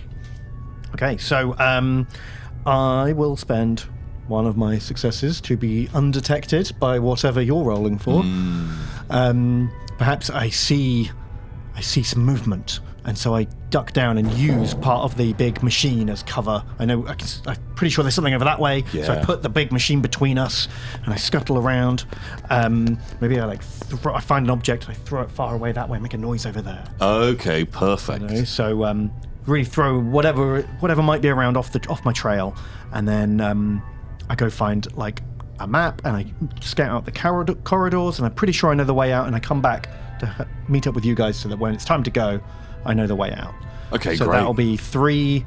Okay, so I will spend one of my successes to be undetected by whatever you're rolling for. Perhaps I see some movement, and so I duck down and use part of the big machine as cover. I'm pretty sure there's something over that way, so I Yeah. put the big machine between us, and I scuttle around. Maybe I I find an object, I throw it far away that way, make a noise over there. Okay, perfect. You know, so really throw whatever might be around off my trail, and then I go find like a map, and I scout out the corridors, and I'm pretty sure I know the way out, and I come back to meet up with you guys so that when it's time to go, I know the way out. Okay, so great. that'll be three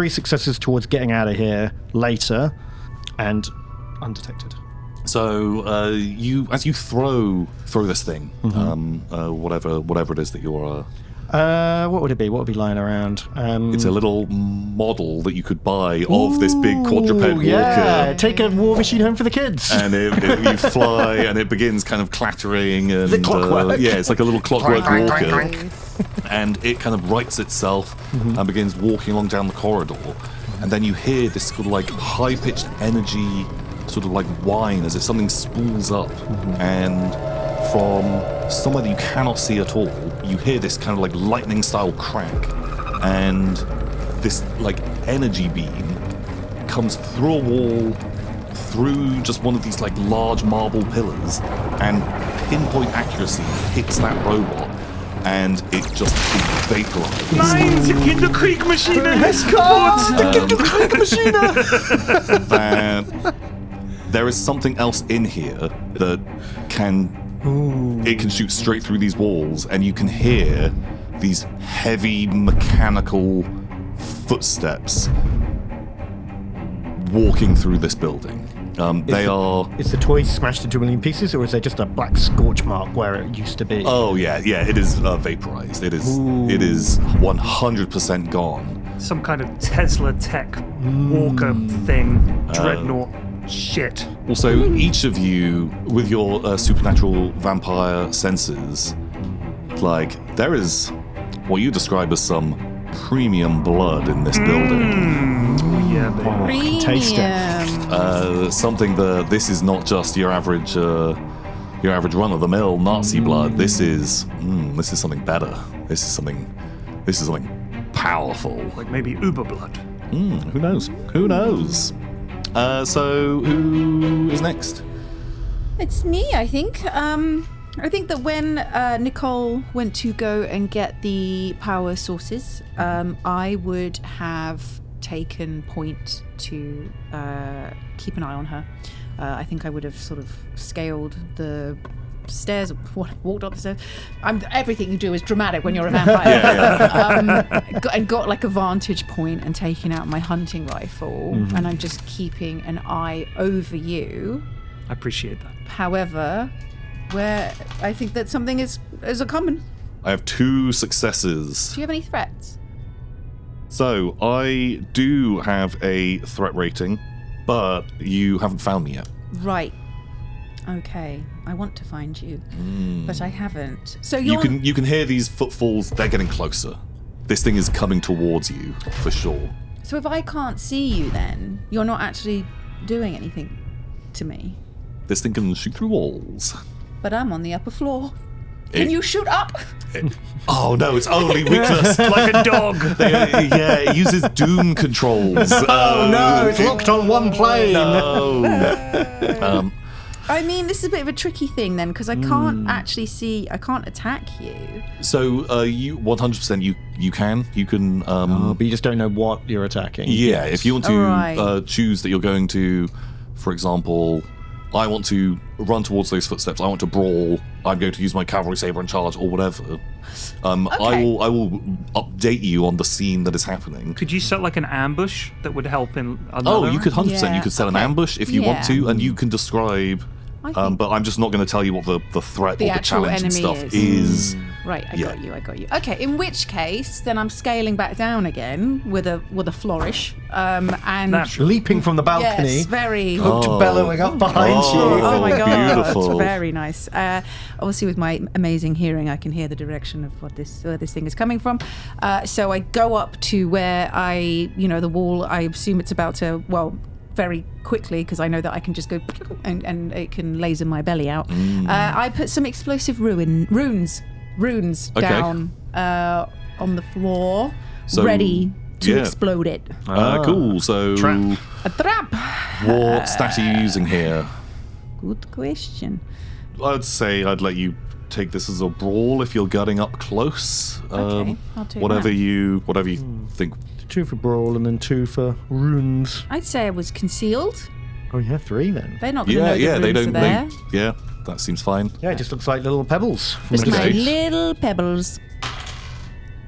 successes towards getting out of here later, and undetected. So as you throw this thing, whatever it is that you're. What would it be? What would be lying around? It's a little model that you could buy of this big quadruped yeah, walker. take a war machine home for the kids. And you fly, and it begins kind of clattering. And, The clockwork. yeah, it's like a little clockwork Clank, walker. clank, clank. And it kind of rights itself and begins walking along down the corridor. And then you hear this sort of like high-pitched energy, sort of like whine, as if something spools up. And from somewhere that you cannot see at all, you hear this kind of like lightning-style crack. And this like energy beam comes through a wall, through just one of these like large marble pillars, and pinpoint accuracy hits that robot, and it just vaporizes. Nein, die Kinderkriegmaschine! That there is something else in here that can shoot straight through these walls, and you can hear these heavy mechanical footsteps walking through this building. Is the toy smashed into a million pieces, or is there just a black scorch mark where it used to be? Oh yeah, it is vaporized. It is 100% gone. Some kind of Tesla tech walker thing, dreadnought shit. Also, each of you, with your supernatural vampire senses, like, there is what you describe as some premium blood in this building. Yeah, baby. I can taste it. Something that this is not just your average run-of-the-mill Nazi blood. This is something better. This is something powerful. Like maybe Uber blood. Who knows? Who knows? So who is next? It's me, I think. I think that when Nicole went to go and get the power sources, I would have taken point to keep an eye on her. I think I would have sort of scaled the stairs, walked up the stairs. Everything you do is dramatic when you're a vampire. And got like a vantage point and taking out my hunting rifle, and I'm just keeping an eye over you. I appreciate that. However, where I think that something is a common. I have 2 successes. Do you have any threats? So I do have a threat rating, but you haven't found me yet. Right. Okay. I want to find you, but I haven't. So You can hear these footfalls. They're getting closer. This thing is coming towards you for sure. So if I can't see you, then you're not actually doing anything to me. This thing can shoot through walls. But I'm on the upper floor. Can you shoot up? Oh no, it's only weakness. Like a dog. Yeah, it uses Doom controls. Oh no, it's locked on one plane. No. I mean, this is a bit of a tricky thing then, because I can't actually see. I can't attack you. So you 100% you can But you just don't know what you're attacking. yeah, if you want to Alright. choose that you're going to, for example, I want to run towards those footsteps. I want to brawl. I'm going to use my cavalry saber and charge, or whatever. I will update you on the scene that is happening. Could you set like an ambush that would help in another? Oh, you could 100%. Yeah, You could set an okay. ambush if you want Yeah. to, and you can describe. I think But I'm just not going to tell you what the threat the or the actual challenge and enemy stuff is. is. Right, I Yeah. got you. Okay, in which case, then I'm scaling back down again with a flourish. And Naturally. Leaping from the balcony, yes, very. hooked bellowing up behind Oh. you. Oh my god, Beautiful. very nice. Obviously, with my amazing hearing, I can hear the direction of where this thing is coming from. So I go up to where the wall. I assume it's about to very quickly because I know that I can just go and it can laser my belly out. I put some explosive runes Okay. down on the floor, So, ready to yeah. explode it. Cool. So, Trap. A trap. what stat are you using here? Good question. I'd say I'd let you take this as a brawl if you're getting up close. Okay, I'll take whatever that. you think. 2 for brawl and then 2 for runes. I'd say I was concealed. Oh, yeah, 3 then. They're not going to know Yeah, the they runes don't. are there. Yeah, that seems fine. Yeah, it just looks like little pebbles from Just a my distance. little pebbles.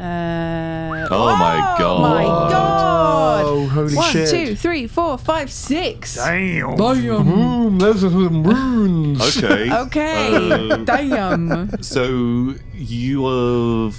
Oh my god. My god! Oh, holy 1, shit. 2, 3, 4, 5, 6. Damn. Those are some runes. Okay. Okay. Damn. So you have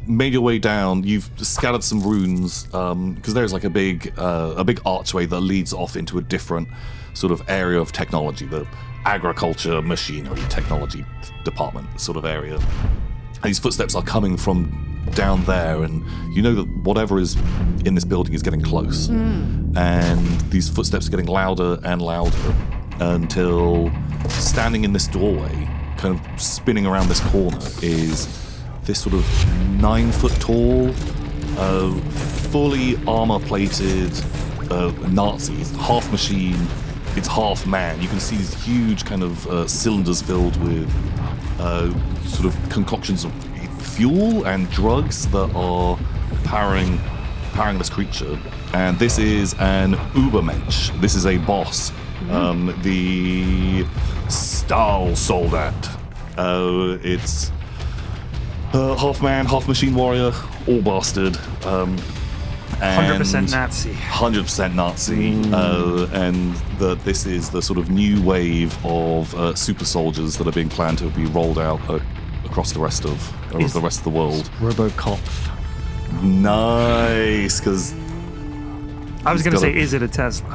made your way down. You've scattered some runes because there's like a big archway that leads off into a different sort of area of technology, the agriculture, machinery, technology department sort of area. And these footsteps are coming from down there, and you know that whatever is in this building is getting close. And these footsteps are getting louder and louder until standing in this doorway, kind of spinning around this corner, is this sort of 9 foot tall, fully armor plated Nazi. It's half machine, it's half man. You can see these huge kind of cylinders filled with sort of concoctions of fuel and drugs that are powering this creature. And this is an Ubermensch. This is a boss. The Stahlsoldat. It's half man, half machine warrior, all bastard. And 100% Nazi. 100% Nazi. And this is the sort of new wave of super soldiers that are being planned to be rolled out across the rest of the world. Robocop. Nice, because I was going to got say, a- is it a Tesla?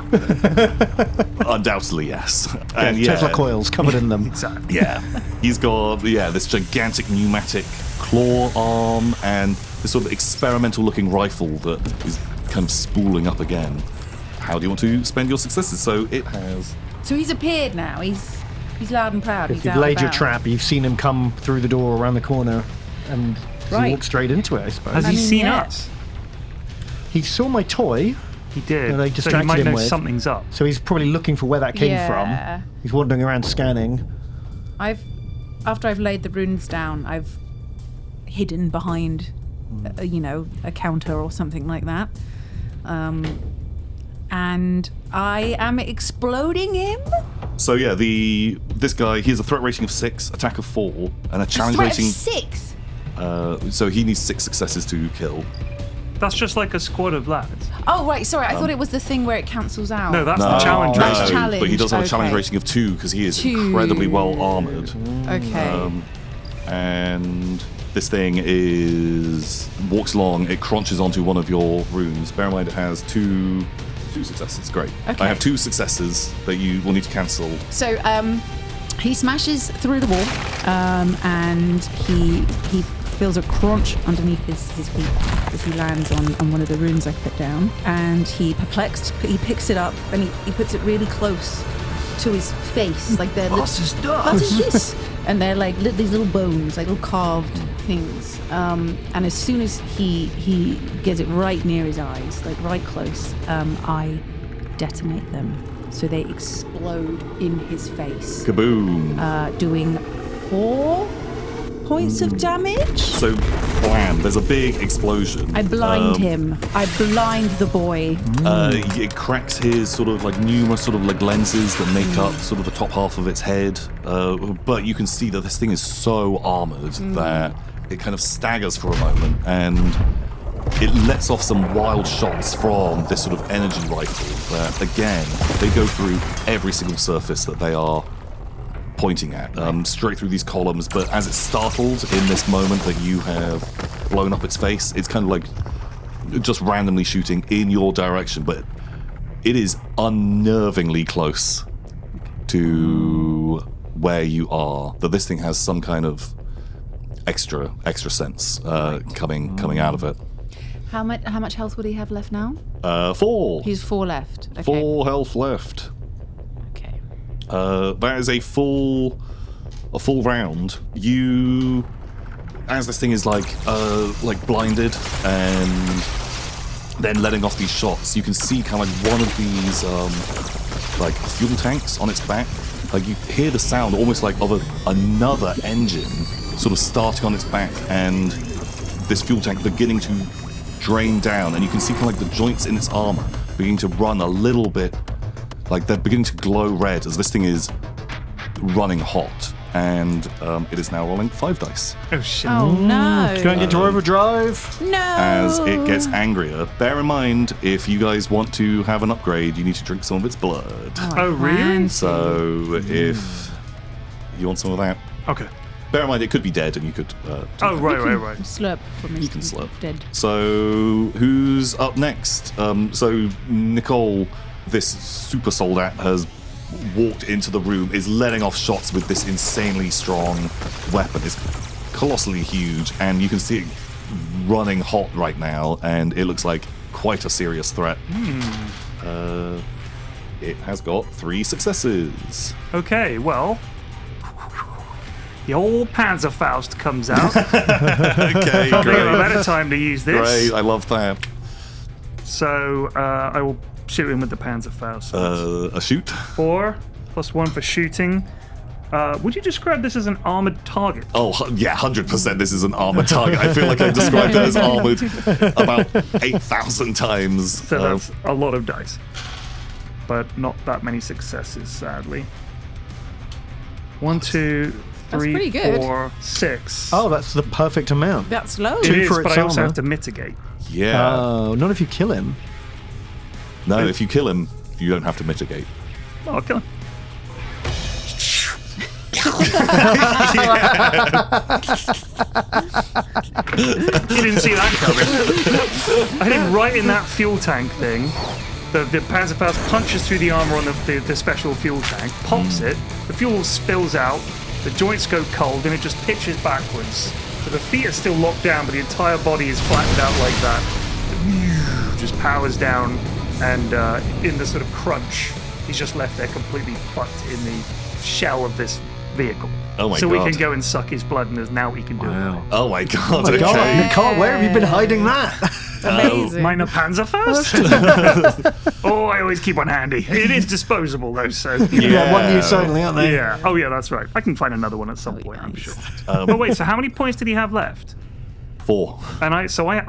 undoubtedly yes. Yeah, And Tesla coils covered in them. Exactly. Yeah, he's got this gigantic pneumatic claw arm and this sort of experimental-looking rifle that is kind of spooling up again. How do you want to spend your successes? So it has. So he's appeared now. He's loud and proud. If He's you've out laid your about. trap, you've seen him come through the door around the corner and Right. walk straight into it, I suppose. Has I he mean, seen yeah. us? He saw my toy, He did. No, they so he distracted might him know with. something's up. so he's probably looking for where that came Yeah. from. He's wandering around scanning. After I've laid the runes down, I've hidden behind, a counter or something like that. And I am exploding him. So yeah, this guy, he has a threat rating of 6, attack of 4, and a challenge Threat rating. of 6. So he needs 6 successes to kill. That's just like a squad of lads. Oh right, sorry. I thought it was the thing where it cancels out. No, that's the challenge. That's rating. challenge. But he does have a challenge okay. rating of 2 because he is 2. incredibly well armored. Okay. And this thing walks along, it crunches onto one of your runes. Bear in mind it has two successes. Great. Okay. I have 2 successes that you will need to cancel. So he smashes through the wall, and he feels a crunch underneath his feet as he lands on one of the runes I put down. And he picks it up and he puts it really close to his face, like the. What's his stuff? What is this? and they're like these little bones, like little carved things. And as soon as he gets it right near his eyes, like right close, I detonate them, so they explode in his face, Kaboom. doing 4 points of damage. So, blam, there's a big explosion. I blind him. I blind the boy. It cracks his sort of like numerous sort of like lenses that make up sort of the top half of its head. But you can see that this thing is so armored that it kind of staggers for a moment, and it lets off some wild shots from this sort of energy rifle that, again, they go through every single surface that they are pointing at, straight through these columns. But as it's startled in this moment that you have blown up its face, it's kind of like just randomly shooting in your direction, but it is unnervingly close to where you are, that this thing has some kind of extra sense coming out of it. How much health would he have left now? 4. He's 4 left. Okay. 4 health left. Okay. That is a full round. You, as this thing is like blinded and then letting off these shots, you can see kind of like one of these like fuel tanks on its back. Like you hear the sound almost like of another engine sort of starting on its back, and this fuel tank beginning to drain down, and you can see kind of like the joints in its armor beginning to run a little bit, like they're beginning to glow red as this thing is running hot, and it is now rolling 5 dice. Oh shit. Oh no. Going into overdrive. No. As it gets angrier. Bear in mind, if you guys want to have an upgrade, you need to drink some of its blood. Oh, really? So if you want some of that, Okay. bear in mind it could be dead, and you could. Oh, right. Slurp from his You can slurp. dead. So who's up next? So Nicole, this super soldat, has walked into the room, is letting off shots with this insanely strong weapon. It's colossally huge, and you can see it running hot right now, and it looks like quite a serious threat. It has got 3 successes. Okay, well, the old Panzerfaust comes out. Okay, Can't think of a great. better time to use this. Great, I love that. So I will shoot him with the Panzerfaust. A shoot. 4 plus 1 for shooting. Would you describe this as an armored target? Oh, yeah, 100% this is an armored target. I feel like I've described it as armored about 8,000 times. So that's a lot of dice. But not that many successes, sadly. 1, 2, That's 3, pretty good. 4, 6. Oh, that's the perfect amount. That's low. It 2 is, for but its I also armor. have to mitigate. Yeah. Oh, not if you kill him. No, if you kill him, you don't have to mitigate. Oh, I'll kill him. You didn't see that coming. I hit him right in that fuel tank thing. The Panzerfaust punches through the armor on the special fuel tank, pops it, the fuel spills out, the joints go cold, and it just pitches backwards. So the feet are still locked down, but the entire body is flattened out like that. Just powers down, and in the sort of crunch, he's just left there completely fucked in the shell of this vehicle. Oh my so God. we can go and suck his blood, and there's now we can do it. Oh my god, Oh my okay. God, Nicole, where have you been hiding that? Amazing. Mine a Panzerfaust? Oh, I always keep one handy. It is disposable though, so Yeah, one use only, aren't they? yeah. Oh yeah, that's right. I can find another one at some point, I'm sure. But wait, so how many points did he have left? 4. And I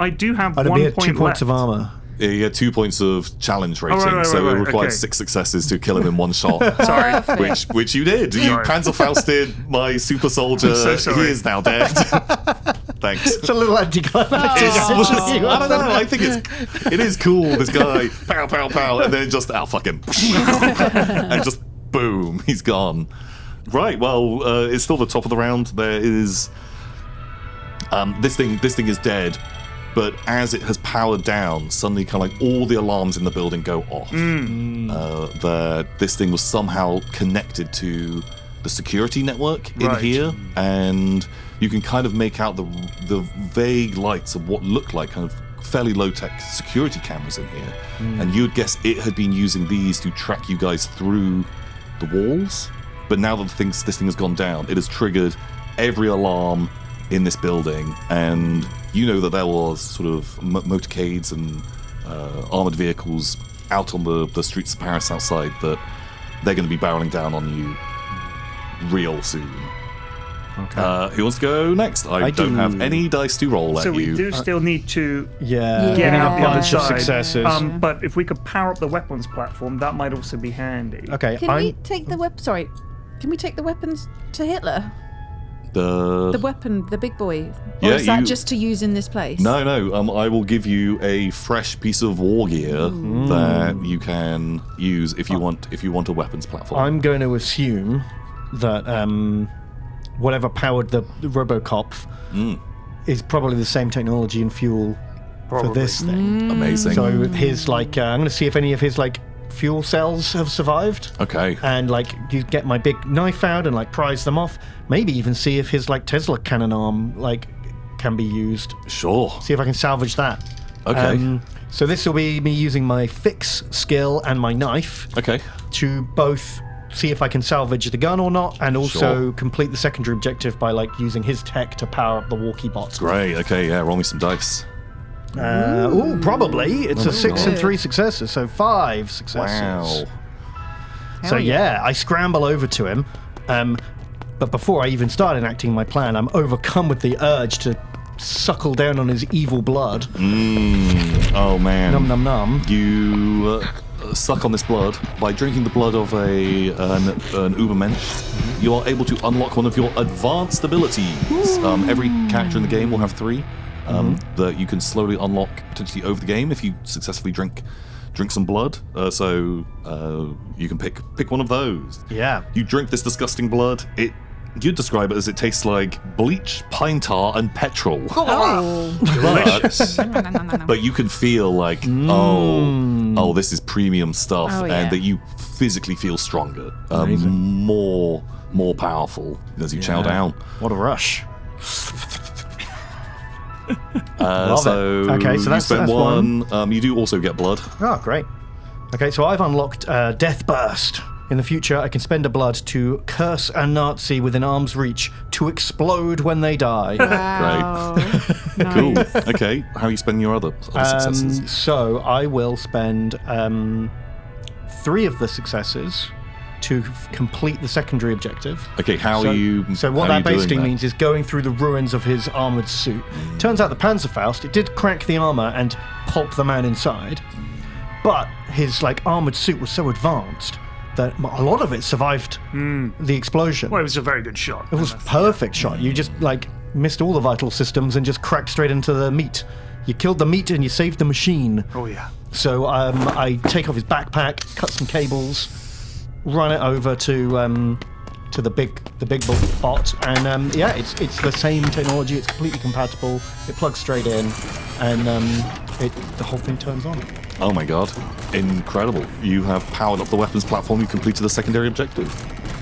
do have I'd 1 be at point 2 points left. of armor. You get 2 points of challenge rating, right, so right, it required okay. 6 successes to kill him in one shot. Sorry. Perfect. which you did. You Sorry. Panzerfausted my super soldier. I'm so sorry. He is now dead. Thanks. It's a little anticlimactic. I don't know. I think it is cool. This guy, pow, pow, pow, and then just, fuck him, and just boom, he's gone. Right. Well, it's still the top of the round. There is this thing. This thing is dead. But as it has powered down, suddenly kind of like all the alarms in the building go off. This thing was somehow connected to the security network in Right. here, and you can kind of make out the vague lights of what looked like kind of fairly low-tech security cameras in here. And you would guess it had been using these to track you guys through the walls. but now that this thing has gone down, it has triggered every alarm in this building, and you know that there was sort of motorcades and armored vehicles out on the streets of Paris outside, that they're going to be barreling down on you real soon. Okay. Who wants to go next? I don't have any dice to roll at So you. we do still need to Yeah. get Yeah. out the other Bunch of side. successes. But if we could power up the weapons platform, that might also be handy. Okay. Can we take the Sorry. Can we take the weapons to Hitler? The weapon, the big boy. Or Yeah, is that you- just to use in this place? No. I will give you a fresh piece of war gear that you can use if you want a weapons platform. I'm going to assume that whatever powered the Robocop is probably the same technology and fuel for this thing. Amazing. So his I'm going to see if any of his fuel cells have survived. Okay. And you get my big knife out and prise them off. Maybe even see if his Tesla cannon arm can be used. Sure. See if I can salvage that. Okay. So this will be me using my fix skill and my knife Okay. to both see if I can salvage the gun or not, and also Sure. complete the secondary objective by using his tech to power up the walkie bot. Great. Okay. Yeah. Roll me some dice. Probably. It's a 6 and God. 3 successes, so 5 successes. Wow. So Hell yeah. I scramble over to him, but before I even start enacting my plan, I'm overcome with the urge to suckle down on his evil blood. Oh man. Num num num. You suck on this blood by drinking the blood of an Ubermensch. You are able to unlock one of your advanced abilities. Every character in the game will have 3 that you can slowly unlock potentially over the game if you successfully drink some blood. So you can pick one of those. Yeah. You drink this disgusting blood. You'd describe it as it tastes like bleach, pine tar, and petrol. Oh. Delicious. But you can feel oh, this is premium stuff, Oh, yeah. and that you physically feel stronger, more powerful as you chow down. What a rush. So Okay, so you that's- spend that's one. You do also get blood. Oh, great. Okay, so I've unlocked Death Burst. In the future, I can spend a blood to curse a Nazi within arm's reach to explode when they die. Wow. Cool. Nice. Okay, how are you spending your other successes? So I will spend 3 of the successes to complete the secondary objective. Okay, how are you? So what how are that you doing basically that? means is going through the ruins of his armored suit. Turns out the Panzerfaust, it did crack the armor and pulp the man inside, but his armored suit was so advanced that a lot of it survived the explosion. Well, it was a very good shot. It was perfect shot. You just missed all the vital systems and just cracked straight into the meat. You killed the meat and you saved the machine. Oh yeah. So I take off his backpack, cut some cables, run it over to the big bot, and it's the same technology. It's completely compatible. It plugs straight in, and the whole thing turns on. Oh my god, incredible! You have powered up the weapons platform. You completed the secondary objective.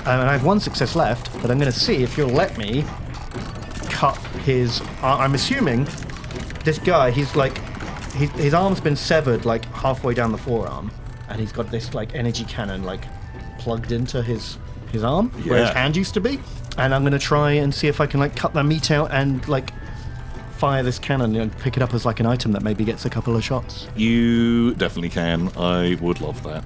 And I have 1 success left, but I'm going to see if you'll let me cut his. I'm assuming this guy. His arm's been severed halfway down the forearm, and he's got this energy cannon plugged into his arm where his Yeah. hand used to be. And I'm going to try and see if I can cut that meat out and fire this cannon and pick it up as an item that maybe gets a couple of shots. You definitely can. I would love that.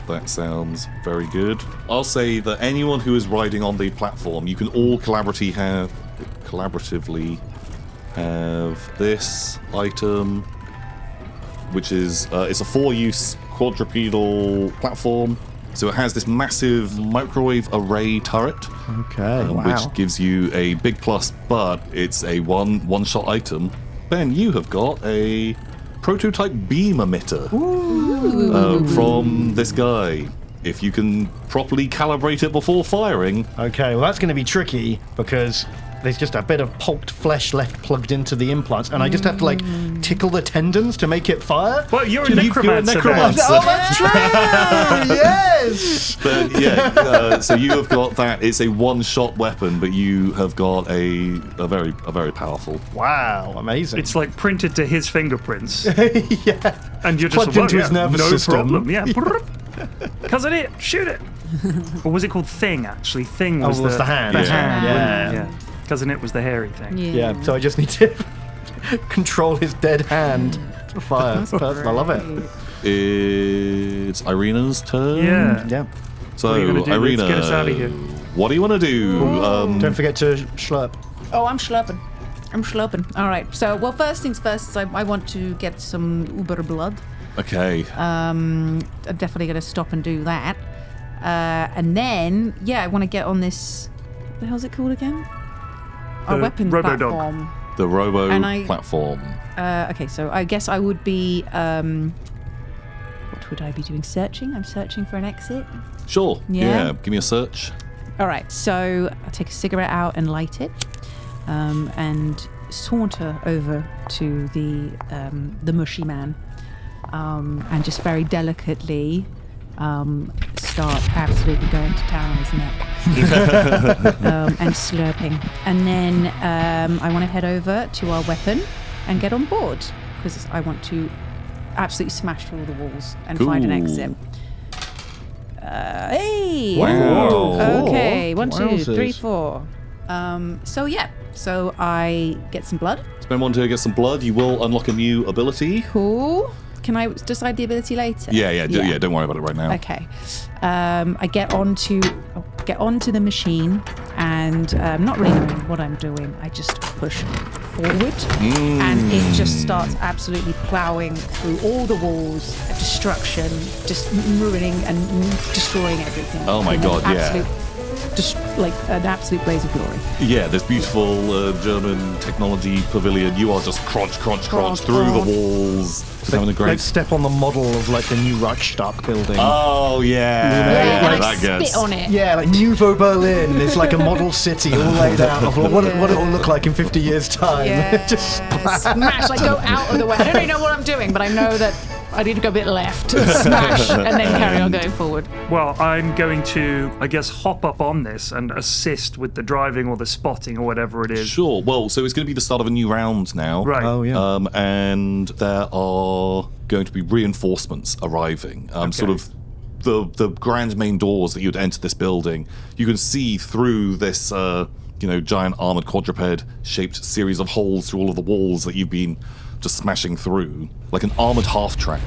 That sounds very good. I'll say that anyone who is riding on the platform, you can all collaboratively have this item, which is it's a 4-use quadrupedal platform. So it has this massive microwave array turret, Okay, which gives you a big plus, but it's a one-shot item. Ben, you have got a prototype beam emitter from this guy. If you can properly calibrate it before firing. Okay, well that's going to be tricky because there's just a bit of pulped flesh left plugged into the implants, and I just have to tickle the tendons to make it fire. Well, you're a You're a necromancer. necromancer. Ben. Oh, that's true! Yes! But yeah, so you have got that. It's a one-shot weapon, but you have got a very powerful. Wow, amazing. It's printed to his fingerprints, yeah. and you're just Plugged into his nervous no system. problem. Yeah. Cousin it, shoot it. Or was it called Thing, actually? Thing was, was the hand. The Yeah. hand, Yeah. wasn't it? Yeah. Because in it was the hairy thing. Yeah, so I just need to control his dead hand to fire. It's perfect. I love it. It's Irina's turn. Yeah. Yeah. So, What are you gonna do? Irina, Let's get us out of here. what do you want to do? Don't forget to schlurp. Oh, I'm schlurping. All right. So, well, first things first, is I want to get some Uber blood. Okay. I'm definitely going to stop and do that. And then, I want to get on this. What the hell's it called again? Our The weapons Robo-Dog. platform. The Robo And I- platform. Okay, so I guess I would be. What would I be doing? Searching? I'm searching for an exit. Sure. Yeah. Give me a search. All right, so I'll take a cigarette out and light it, and saunter over to the mushy man, and just very delicately start absolutely going to town on his neck and slurping. And then I want to head over to our weapon and get on board because I want to absolutely smash through all the walls and find an exit. Hey! Wow. Okay, 1, 2, Wowzers. 3, 4. So I get some blood. Spend 1 to get some blood. You will unlock a new ability. Cool. Can I decide the ability later? Yeah. Don't worry about it right now. Okay. I get onto the machine, and not really knowing what I'm doing, I just push forward, and it just starts absolutely plowing through all the walls, destruction, just ruining and destroying everything. Oh my In God, an yeah. absolute, just like an absolute blaze of glory. Yeah, this beautiful German technology pavilion. You are just crunch Crunch, through the crunch. walls. Just having a great. Let's step on the model of like the new Reichstag building. Oh yeah, Yeah, and I that gets. spit on it. Yeah, like Nouveau Berlin. It's like a model city all laid out of what it will look like in 50 years' time. Yeah. Just Smash, like go out of the way. I don't really know what I'm doing, but I know that I need to go a bit left, smash, and then carry on going forward. Well, I'm going to, I guess, hop up on this and assist with the driving or the spotting or whatever it is. Sure. Well, so it's going to be the start of a new round now. Right. Oh, yeah. And there are going to be reinforcements arriving. Sort of the grand main doors that you'd enter this building. You can see through this, giant armored quadruped-shaped series of holes through all of the walls that you've been just smashing through. Like an armored half-track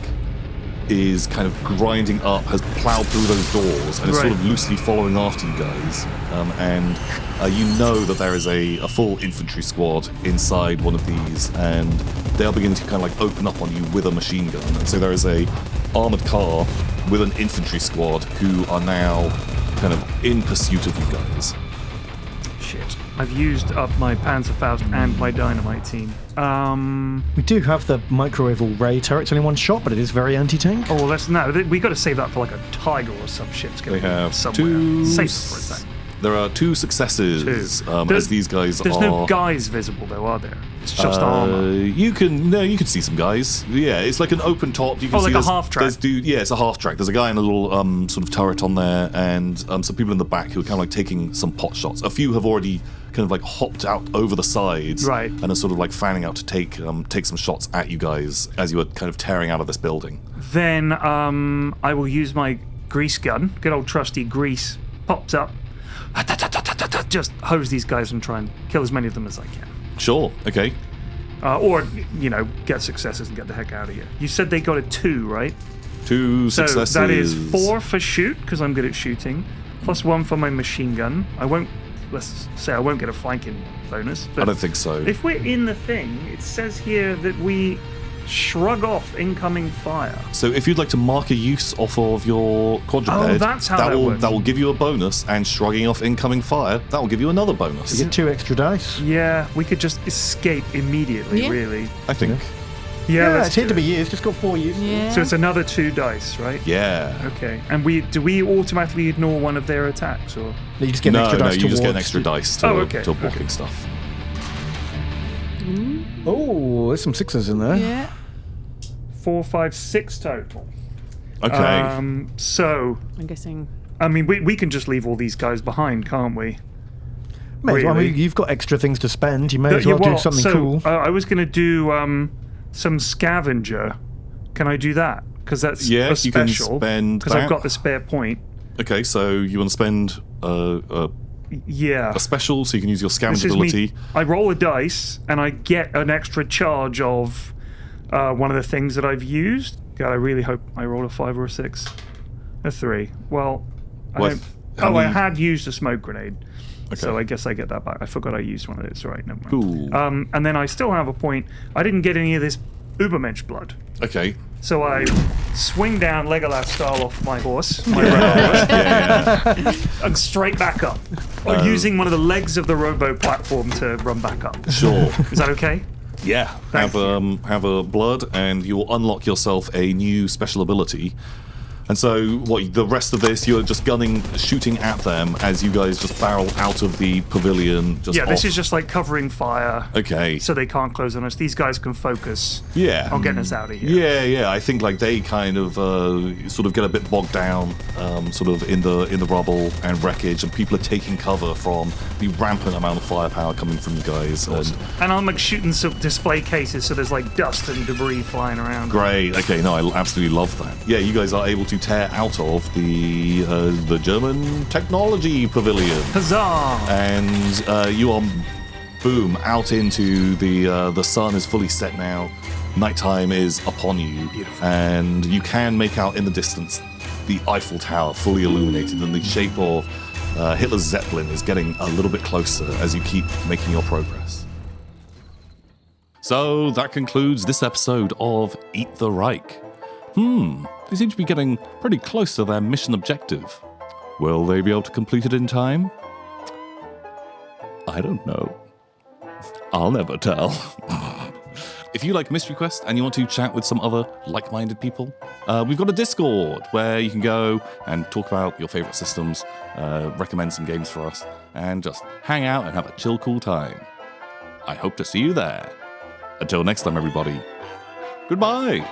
is kind of grinding up, has plowed through those doors, and is sort Right. of loosely following after you guys. And you know that there is a full infantry squad inside one of these, and they are beginning to kind of like open up on you with a machine gun. And so there is a armored car with an infantry squad who are now kind of in pursuit of you guys. Shit. I've used up my Panzerfaust and my dynamite team. we do have the microwavable ray turret. It's only one shot, but it is very anti-tank. Oh, well, we got to save that for like a Tiger or some shit's going They have somewhere. two. Save it for a sec. There are 2 successes Two. as these guys There's are. no guys visible though, are there? It's just armor. You can see some guys. Yeah, it's like an open top. You can Oh, see like a there's- half-track. there's yeah, it's a half track. There's a guy in a little sort of turret on there, and some people in the back who are kind of like taking some pot shots. A few have already kind of like hopped out over the sides, Right. and are sort of like fanning out to take some shots at you guys as you are kind of tearing out of this building. Then I will use my grease gun. Good old trusty grease pops up. Just hose these guys and try and kill as many of them as I can. Sure. Okay. Or, get successes and get the heck out of here. You said they got a 2, right? 2 So successes. that is 4 for shoot, because I'm good at shooting, plus 1 for my machine gun. Let's say I won't get a flanking bonus. But I don't think so. if we're in the thing, it says here that we shrug off incoming fire. So if you'd like to mark a use off of your quadruped, Oh, that's how that works. will give you a bonus, and shrugging off incoming fire, that will give you another bonus. You get 2 extra dice. Yeah, we could just escape immediately, Yeah. really. I think. Yeah, let's it's here do to be it. used. Just got 4 uses. Yeah. So it's another 2 dice, right? Yeah. Okay. And do we automatically ignore one of their attacks, or? You just get an extra dice you just get an towards extra the- dice to, Oh, okay, to blocking okay. stuff. Oh, there's some 6s in there. Yeah. 4, 5, 6 total. Okay. So, I'm guessing. I mean, we can just leave all these guys behind, can't we? May as well. I Really? mean, you've got extra things to spend. You may as well do something so, cool. I was going to do some scavenger. Can I do that? Because that's Yeah, a you can special. spend Because I've that. got the spare point. Okay, so you want to spend Yeah. a special so you can use your This scavenge is ability. me. I roll a dice and I get an extra charge of one of the things that I've used. God, I really hope I roll a 5 or a 6. A 3. Well, I had used a smoke grenade. Okay. So I guess I get that back. I forgot I used one of those. Right, never mind. Cool. And then I still have a point. I didn't get any of this Ubermensch blood. Okay. So I swing down Legolas style off my horse, my red horse, and straight back up. Or using one of the legs of the robo platform to run back up. Sure. Is that okay? Yeah. Thank Have a blood, and you will unlock yourself a new special ability. And so, the rest of this, you're just shooting at them as you guys just barrel out of the pavilion. Yeah, this is just like covering fire. Okay. So they can't close on us. These guys can focus Yeah. on getting us out of here. Yeah. I think like they kind of sort of get a bit bogged down, sort of in the rubble and wreckage, and people are taking cover from the rampant amount of firepower coming from you guys. And I'm like shooting some display cases, so there's like dust and debris flying around. Great. Okay. No, I absolutely love that. Yeah, you guys are able to tear out of the German technology pavilion. Huzzah! And you are, boom, out into the sun is fully set now. Nighttime is upon you. Beautiful. And you can make out in the distance the Eiffel Tower fully illuminated, and the shape of Hitler's Zeppelin is getting a little bit closer as you keep making your progress. So that concludes this episode of Eat the Reich. They seem to be getting pretty close to their mission objective. Will they be able to complete it in time? I don't know. I'll never tell. If you like Mystery Quest and you want to chat with some other like-minded people, we've got a Discord where you can go and talk about your favorite systems, recommend some games for us, and just hang out and have a chill, cool time. I hope to see you there. Until next time, everybody. Goodbye.